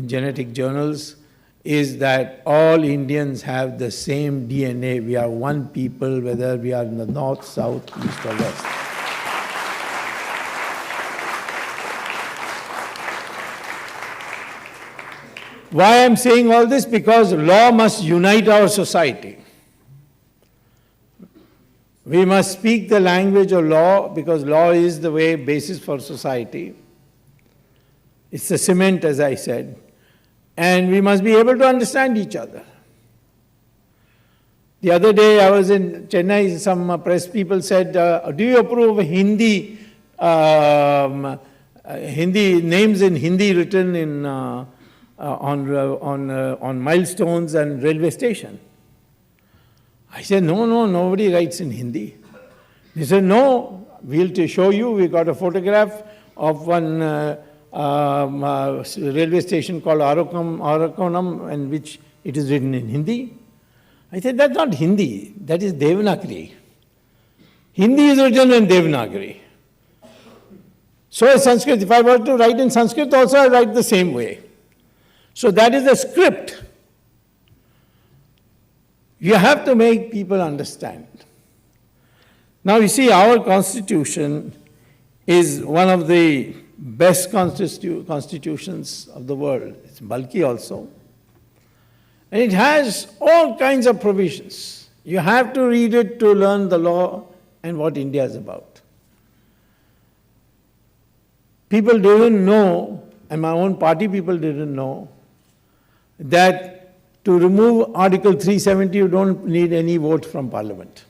genetic journals, is that all Indians have the same DNA. We are one people, whether we are in the north, south, east or west. Why I'm saying all this? Because law must unite our society. We must speak the language of law, because law is the basis for society. It's the cement, as I said. And we must be able to understand each other. The other day I was in Chennai, some press people said, do you approve of Hindi names in Hindi written in, on milestones and railway station? I said, no, nobody writes in Hindi. They said, no, we'll show you. We got a photograph of one railway station called Arakonam, in which it is written in Hindi. I said, that's not Hindi, that is Devanagari. Hindi is written in Devanagari. So is Sanskrit. If I were to write in Sanskrit also, I write the same way. So that is the script. You have to make people understand. Now you see, our constitution is one of the best constitutions of the world. It's bulky also. And it has all kinds of provisions. You have to read it to learn the law and what India is about. People didn't know, and my own party people didn't know, that to remove Article 370, you don't need any vote from Parliament.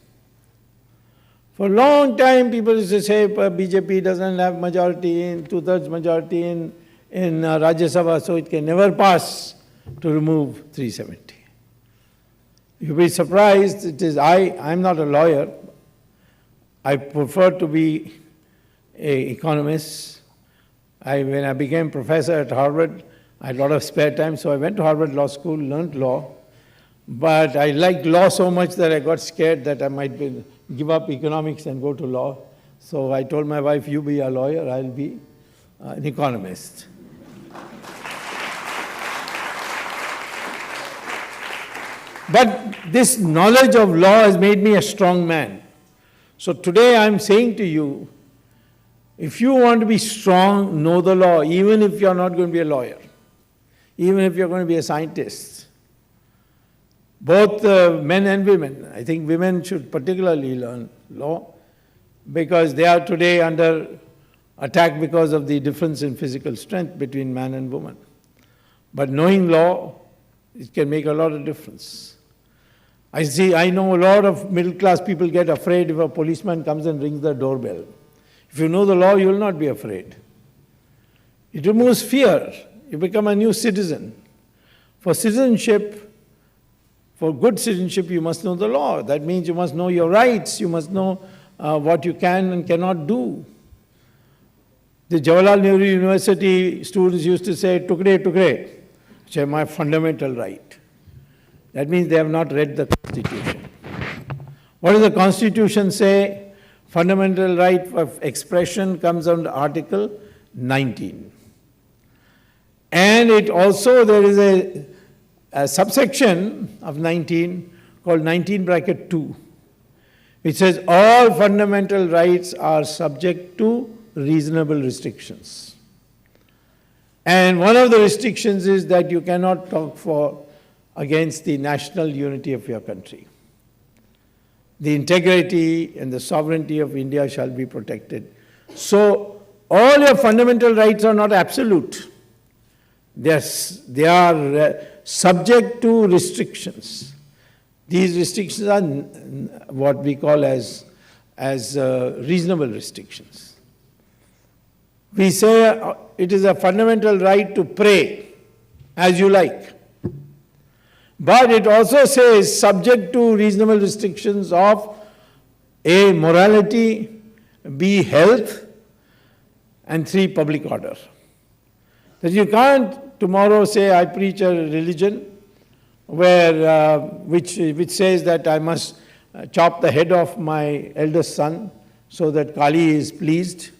For a long time, people used to say BJP doesn't have majority, in two-thirds majority in Rajya Sabha, so it can never pass to remove 370. You'll be surprised, it is I'm not a lawyer. I prefer to be an economist. When I became professor at Harvard, I had a lot of spare time, so I went to Harvard Law School, learned law. But I liked law so much that I got scared that I might give up economics and go to law. So I told my wife, you be a lawyer, I'll be an economist. But this knowledge of law has made me a strong man. So today I'm saying to you, if you want to be strong, know the law, even if you're not going to be a lawyer, even if you're going to be a scientist. Both men and women. I think women should particularly learn law, because they are today under attack because of the difference in physical strength between man and woman. But knowing law, it can make a lot of difference. I know a lot of middle-class people get afraid if a policeman comes and rings the doorbell. If you know the law, you will not be afraid. It removes fear. You become a new citizen. For citizenship, for good citizenship, you must know the law. That means you must know your rights. You must know what you can and cannot do. The Jawaharlal Nehru University students used to say, "Tukde, tukde," which is my fundamental right. That means they have not read the Constitution. What does the Constitution say? Fundamental right of expression comes under Article 19. And it also, there is a subsection of 19 called 19(2), which says all fundamental rights are subject to reasonable restrictions. And one of the restrictions is that you cannot talk against the national unity of your country. The integrity and the sovereignty of India shall be protected. So all your fundamental rights are not absolute. They are subject to restrictions. These restrictions are what we call as reasonable restrictions. we say it is a fundamental right to pray as you like. But it also says subject to reasonable restrictions of A, morality, B, health, and 3, public order. That you can't tomorrow say I preach a religion where, which says that I must chop the head off my eldest son so that Kali is pleased.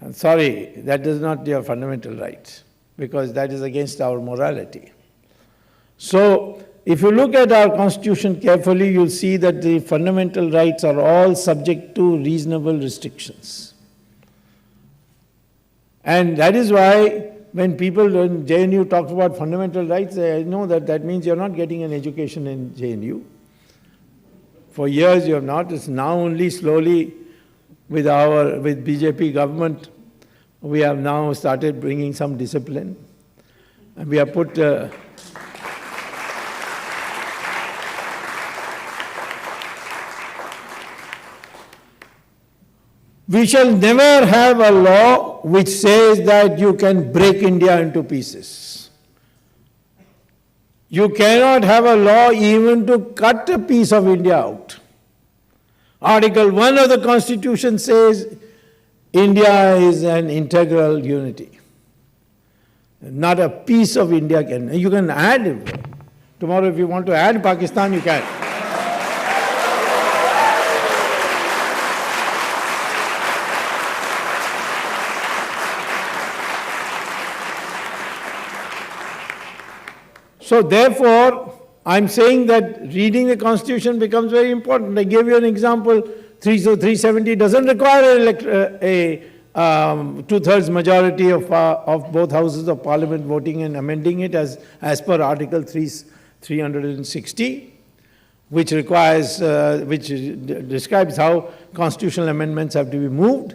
I'm sorry, that is not your fundamental right, because that is against our morality. So, if you look at our constitution carefully, you'll see that the fundamental rights are all subject to reasonable restrictions. And that is why when people in JNU talk about fundamental rights, I know that that means you're not getting an education in JNU. For years you have not. It's now only slowly with BJP government, we have now started bringing some discipline. And we have put we shall never have a law which says that you can break India into pieces. You cannot have a law even to cut a piece of India out. Article 1 of the Constitution says India is an integral unity. Not a piece of India can. You can add, tomorrow if you want to add Pakistan, you can. So therefore, I'm saying that reading the Constitution becomes very important. I gave you an example. 370 doesn't require a two-thirds majority of both houses of parliament voting and amending it as per Article 360, which requires, which describes how constitutional amendments have to be moved.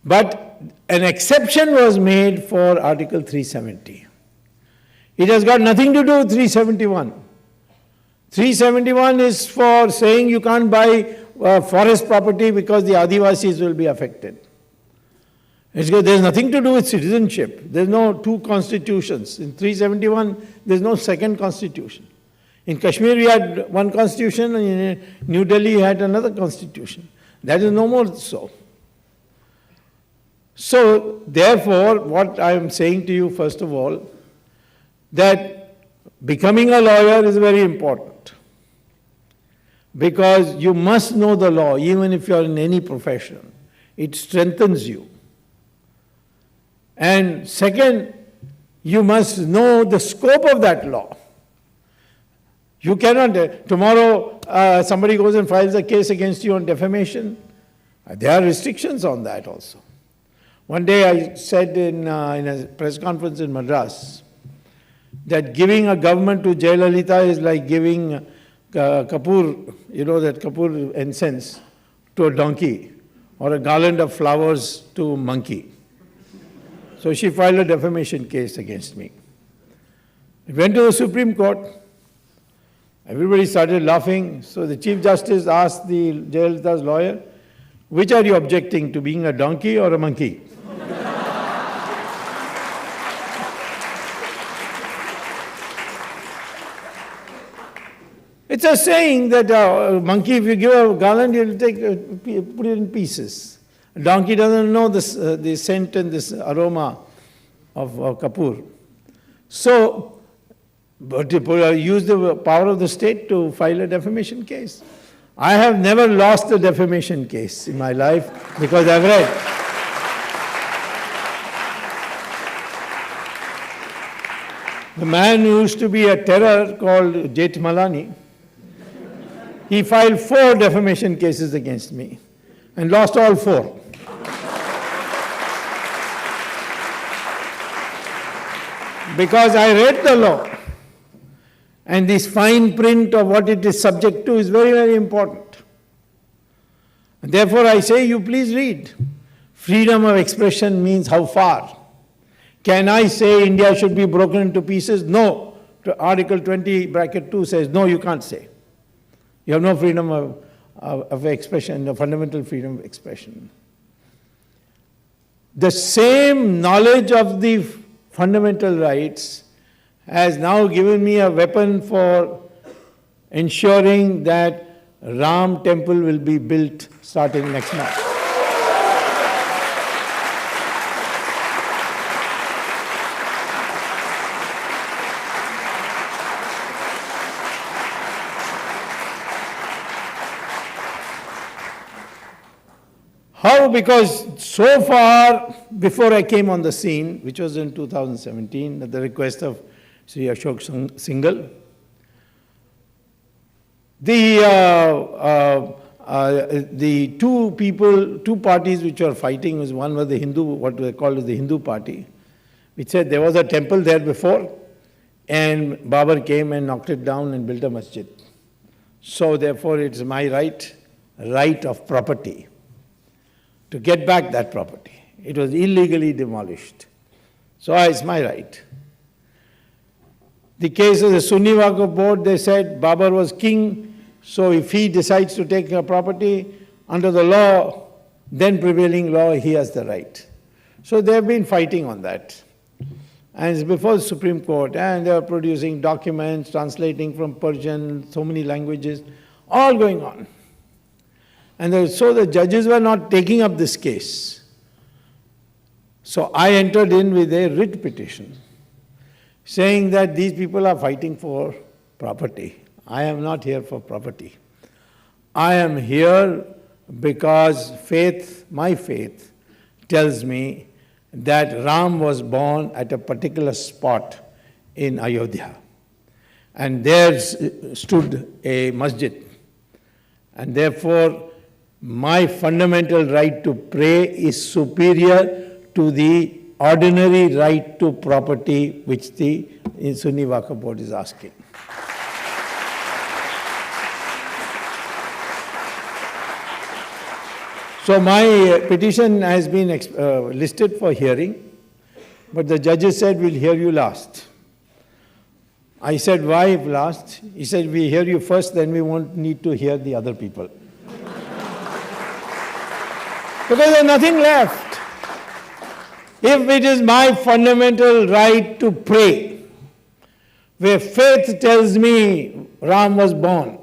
But an exception was made for Article 370. It has got nothing to do with 371. 371 is for saying you can't buy forest property because the Adivasis will be affected. There's nothing to do with citizenship. There's no two constitutions. In 371, there's no second constitution. In Kashmir, we had one constitution, and in New Delhi, we had another constitution. That is no more so. So, therefore, what I am saying to you, first of all, that becoming a lawyer is very important. Because you must know the law, even if you are in any profession. It strengthens you. And second, you must know the scope of that law. You cannot, tomorrow somebody goes and files a case against you on defamation. There are restrictions on that also. One day I said in a press conference in Madras that giving a government to Jayalalitha is like giving Kapoor, you know that Kapoor incense, to a donkey, or a garland of flowers to a monkey. So she filed a defamation case against me. It went to the Supreme Court. Everybody started laughing. So the Chief Justice asked the Jayalalitha's lawyer, which are you objecting to, being a donkey or a monkey? It's a saying that a monkey, if you give a garland, you'll put it in pieces. A donkey doesn't know this, the scent and this aroma of Kapoor. So, but use the power of the state to file a defamation case. I have never lost a defamation case in my life because I've read. The man who used to be a terror called Jethmalani, he filed 4 defamation cases against me and lost all 4. Because I read the law, and this fine print of what it is subject to is very, very important. And therefore I say you please read. Freedom of expression means how far? Can I say India should be broken into pieces? No. Article 20(2) says, no, you can't say. You have no freedom of expression, no fundamental freedom of expression. the same knowledge of the fundamental rights has now given me a weapon for ensuring that Ram temple will be built starting next month. How? Because so far, before I came on the scene, which was in 2017, at the request of Sri Ashok Singhal, the two parties which were fighting was one was the Hindu, what they called as the Hindu party, which said there was a temple there before, and Babur came and knocked it down and built a masjid. So therefore, it's my right of property, to get back that property. It was illegally demolished. So it's my right. The case of the Sunni Waqf Board, they said Babur was king, so if he decides to take a property under the law, then prevailing law, he has the right. So they have been fighting on that. And it's before the Supreme Court, and they are producing documents, translating from Persian, so many languages, all going on. And so the judges were not taking up this case. So I entered in with a writ petition, saying that these people are fighting for property. I am not here for property. I am here because my faith tells me that Ram was born at a particular spot in Ayodhya. And there stood a masjid. And therefore, my fundamental right to pray is superior to the ordinary right to property which the Sunni Waqf Board is asking. So my petition has been listed for hearing, but the judges said, we'll hear you last. I said, why last? He said, we hear you first, then we won't need to hear the other people. Because there's nothing left. If it is my fundamental right to pray, where faith tells me Ram was born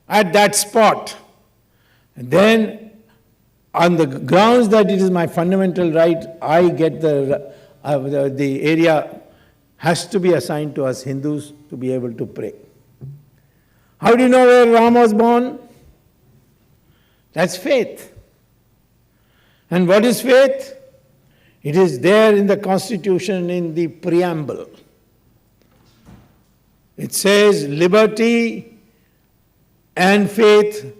at that spot, then on the grounds that it is my fundamental right, I get the area has to be assigned to us Hindus to be able to pray. How do you know where Ram was born? That's faith. And what is faith? It is there in the Constitution in the preamble. It says liberty and faith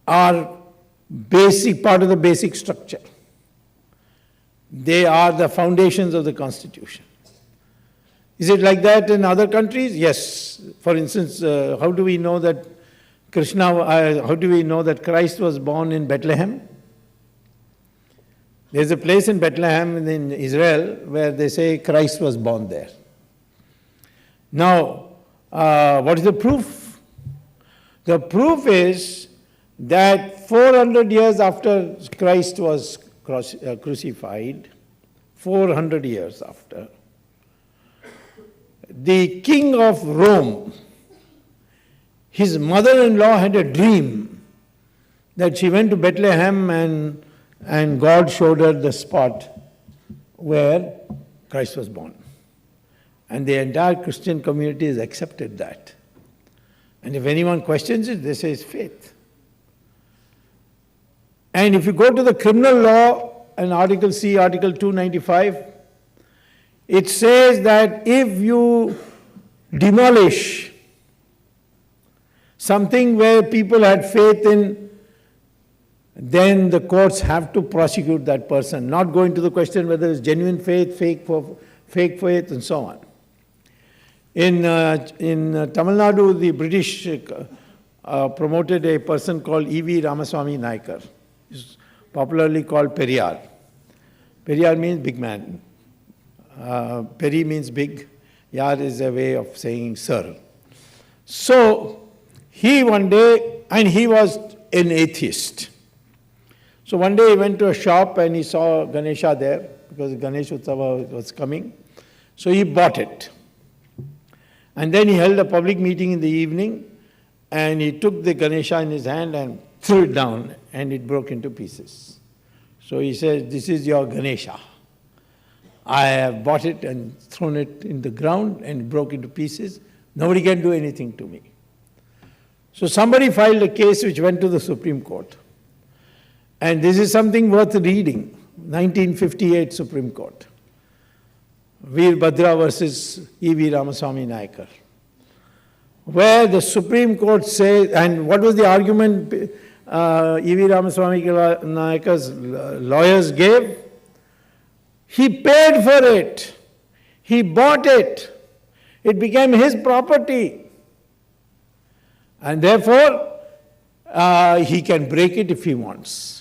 are part of the basic structure. They are the foundations of the Constitution. Is it like that in other countries? Yes. For instance, how do we know that Christ was born in Bethlehem? There's a place in Bethlehem in Israel where they say Christ was born there. Now, what is the proof? The proof is that 400 years after Christ was crucified, 400 years after, the king of Rome, his mother-in-law had a dream that she went to Bethlehem and God showed her the spot where Christ was born. And the entire Christian community has accepted that. And if anyone questions it, they say it's faith. And if you go to the criminal law and Article C, Article 295, it says that if you demolish something where people had faith in, then the courts have to prosecute that person, not go into the question whether it's genuine faith, fake faith, and so on. In Tamil Nadu, the British promoted a person called E.V. Ramaswamy Naikar, popularly called Periyar. Periyar means big man. Peri means big. Yar is a way of saying sir. So he one day, and he was an atheist. So one day he went to a shop and he saw Ganesha there because Ganesh Utsava was coming. So he bought it. And then he held a public meeting in the evening and he took the Ganesha in his hand and threw it down and it broke into pieces. So he says, "This is your Ganesha. I have bought it and thrown it in the ground and it broke into pieces. Nobody can do anything to me." So somebody filed a case which went to the Supreme Court. And this is something worth reading. 1958 Supreme Court. Veerbhadra versus E.V. Ramaswamy Nayakar. Where the Supreme Court says, and what was the argument E.V. Ramaswamy Nayakar's lawyers gave? He paid for it. He bought it. It became his property. And therefore, he can break it if he wants.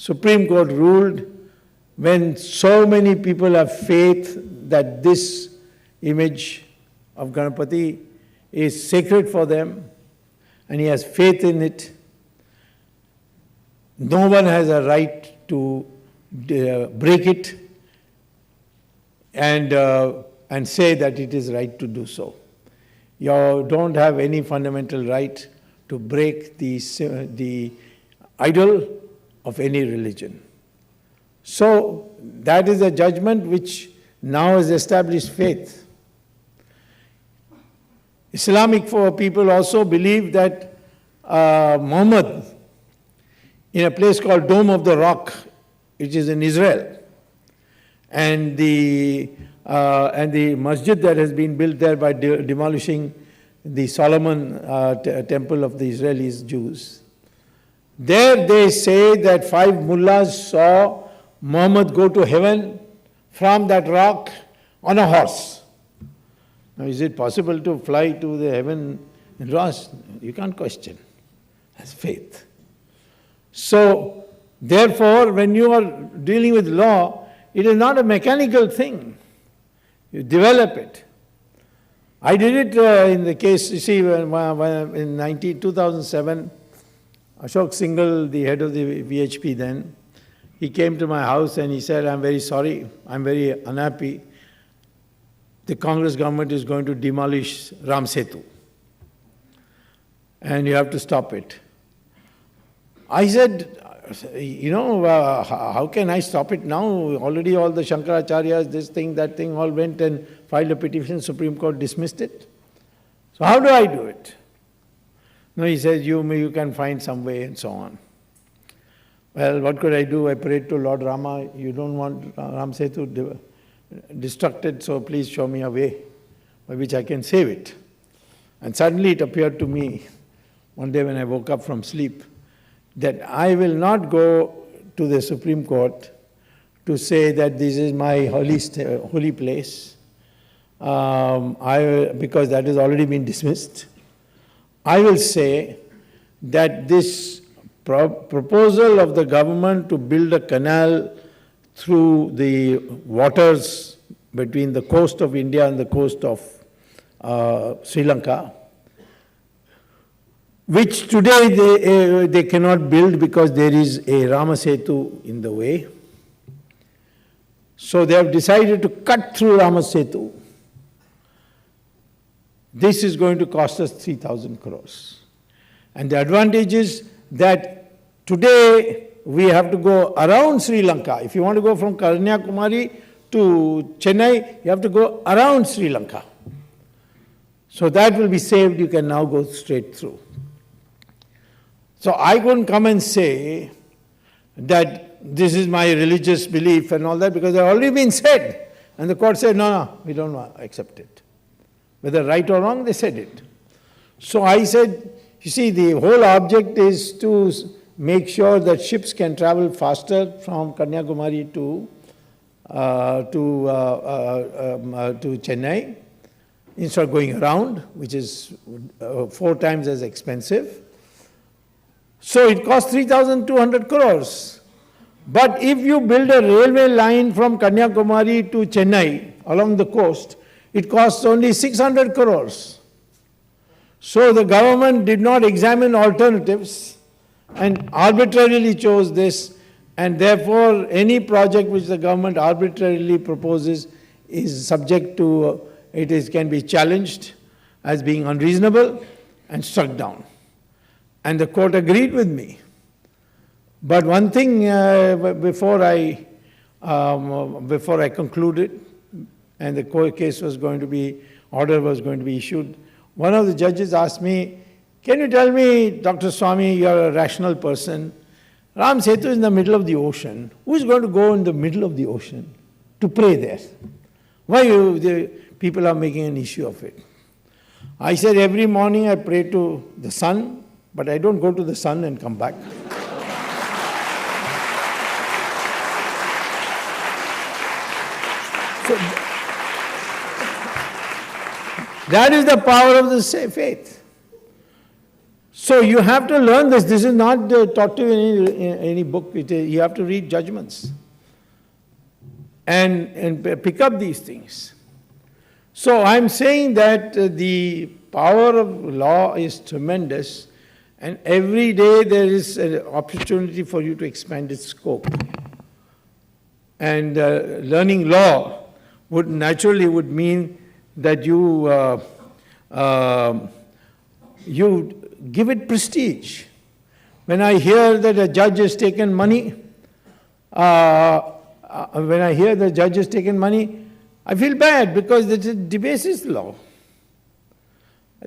Supreme Court ruled, when so many people have faith that this image of Ganapati is sacred for them, and he has faith in it, no one has a right to break it and say that it is right to do so. You don't have any fundamental right to break the idol of any religion. So that is a judgment which now has established faith. Islamic people also believe that Muhammad, in a place called Dome of the Rock, which is in Israel, and the masjid that has been built there by demolishing the Solomon temple of the Israelis, Jews. There they say that 5 mullahs saw Muhammad go to heaven from that rock on a horse. Now, is it possible to fly to the heaven in horse? You can't question. That's faith. So, therefore, when you are dealing with law, it is not a mechanical thing. You develop it. I did it in the case, you see, when in 2007, Ashok Singhal, the head of the VHP then, he came to my house and he said, "I'm very sorry, I'm very unhappy. The Congress government is going to demolish Ram Setu and you have to stop it." I said, how can I stop it now? Already all the Shankaracharyas, this thing, that thing, all went and filed a petition, Supreme Court dismissed it. So how do I do it? No, he says, you can find some way and so on. Well, what could I do? I prayed to Lord Rama, you don't want Ram Setu destructed, so please show me a way by which I can save it. And suddenly it appeared to me, one day when I woke up from sleep, that I will not go to the Supreme Court to say that this is my holy place, because that has already been dismissed. I will say that this proposal of the government to build a canal through the waters between the coast of India and the coast of Sri Lanka, which today they cannot build because there is a Rama Setu in the way. So they have decided to cut through Rama Setu. This is going to cost us 3,000 crores. And the advantage is that today we have to go around Sri Lanka. If you want to go from Kanyakumari to Chennai, you have to go around Sri Lanka. So that will be saved, you can now go straight through. So I couldn't come and say that this is my religious belief and all that, because it had already been said. And the court said, no, we don't accept it. Whether right or wrong, they said it. So I said, you see, the whole object is to make sure that ships can travel faster from Kanyakumari to Chennai, instead of going around, which is 4 times as expensive. So it costs 3,200 crores. But if you build a railway line from Kanyakumari to Chennai along the coast, it costs only 600 crores. So the government did not examine alternatives and arbitrarily chose this, and therefore any project which the government arbitrarily proposes is subject to, can be challenged as being unreasonable and struck down. And the court agreed with me. But one thing before I concluded, and the court case was going to be, order was going to be issued, one of the judges asked me, "Can you tell me, Dr. Swami, you're a rational person. Ram Setu is in the middle of the ocean. Who is going to go in the middle of the ocean to pray there? Why the people are making an issue of it?" I said, "Every morning I pray to the sun, but I don't go to the sun and come back." So, that is the power of the faith. So you have to learn this. This is not taught to you in any book. You have to read judgments and pick up these things. So I'm saying that the power of law is tremendous, and every day there is an opportunity for you to expand its scope. And learning law would mean that you give it prestige. When I hear that a judge has taken money, I feel bad because it debases law.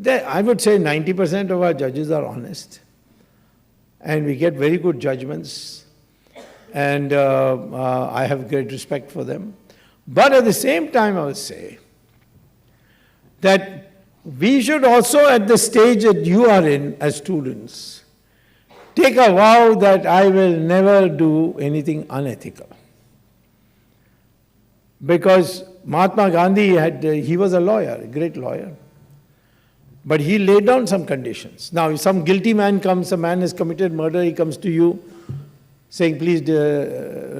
I would say 90% of our judges are honest, and we get very good judgments, and I have great respect for them. But at the same time, I would say that we should also, at the stage that you are in as students, take a vow that I will never do anything unethical. Because Mahatma Gandhi he was a lawyer, a great lawyer, but he laid down some conditions. Now, if some guilty man comes, a man has committed murder, he comes to you saying, "Please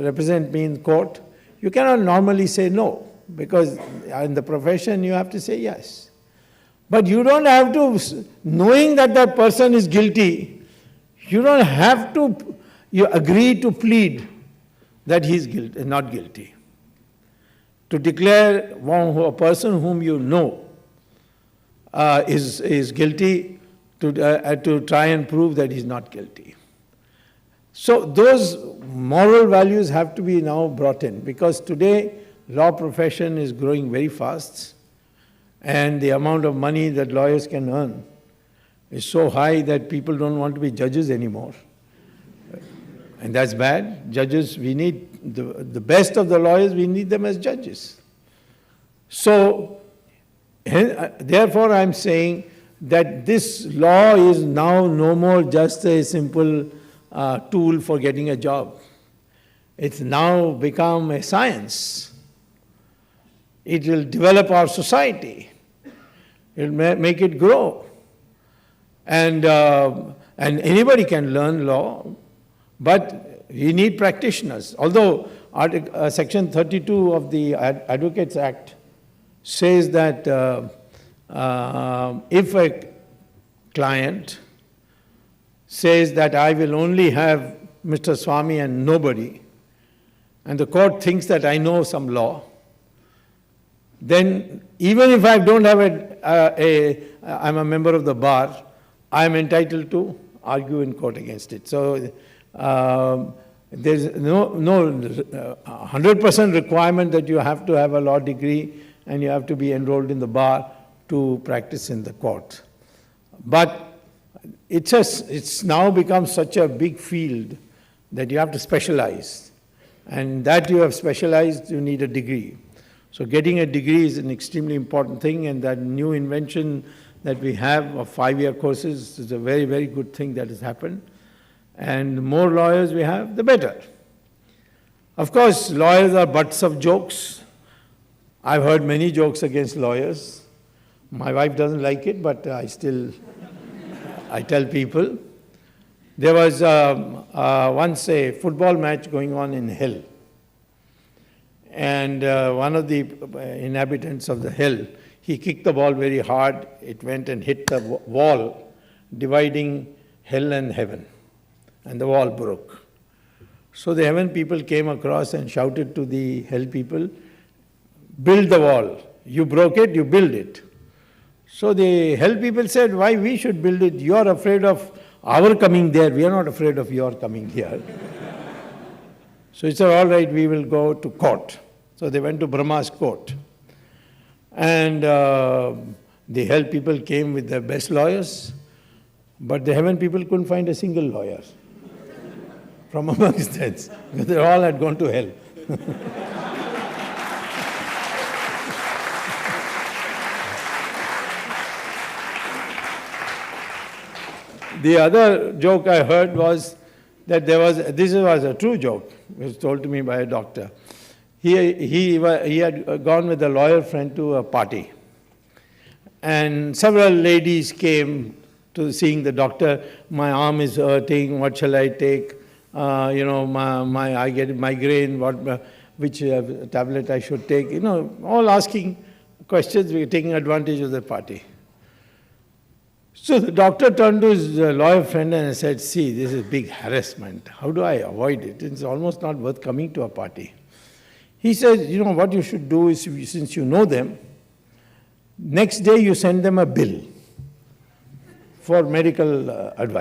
represent me in court," you cannot normally say no, because in the profession you have to say yes. But you don't have to, knowing that that person is guilty, you don't have to, you agree to plead that he is not guilty. To declare a person whom you know is guilty, to try and prove that he is not guilty. So those moral values have to be now brought in, because today law profession is growing very fast, and the amount of money that lawyers can earn is so high that people don't want to be judges anymore. And that's bad. Judges, we need the best of the lawyers, we need them as judges. So, therefore I'm saying that this law is now no more just a simple tool for getting a job. It's now become a science. It will develop our society. It will make it grow. And anybody can learn law, but we need practitioners. Although Section 32 of the Advocates Act says that if a client says that I will only have Mr. Swami and nobody, and the court thinks that I know some law, then even if I don't have I'm a member of the bar, I am entitled to argue in court against it. So there's no 100% requirement that you have to have a law degree and you have to be enrolled in the bar to practice in the court. But it's now become such a big field that you have to specialize. And that you have specialized, you need a degree. So getting a degree is an extremely important thing, and that new invention that we have of 5-year courses is a very, very good thing that has happened. And the more lawyers we have, the better. Of course, lawyers are butts of jokes. I've heard many jokes against lawyers. My wife doesn't like it, but I tell people. There was once a football match going on in hell. And one of the inhabitants of the hell, he kicked the ball very hard. It went and hit the wall, dividing hell and heaven. and the wall broke. So the heaven people came across and shouted to the hell people, build the wall. You broke it, you build it. So the hell people said, why we should build it? You are afraid of our coming there. We are not afraid of your coming here. So he said, all right, we will go to court. So they went to Brahma's court. And the hell people came with their best lawyers, but the heaven people couldn't find a single lawyer from amongst them, because they all had gone to hell. The other joke I heard was that this was a true joke, it was told to me by a doctor. He had gone with a lawyer friend to a party, and several ladies came to seeing the doctor. My arm is hurting, what shall I take? I get migraine, which tablet I should take? All asking questions, taking advantage of the party. So the doctor turned to his lawyer friend and said, see, this is big harassment. How do I avoid it? It's almost not worth coming to a party. He says, what you should do is, since you know them, next day you send them a bill for medical advice.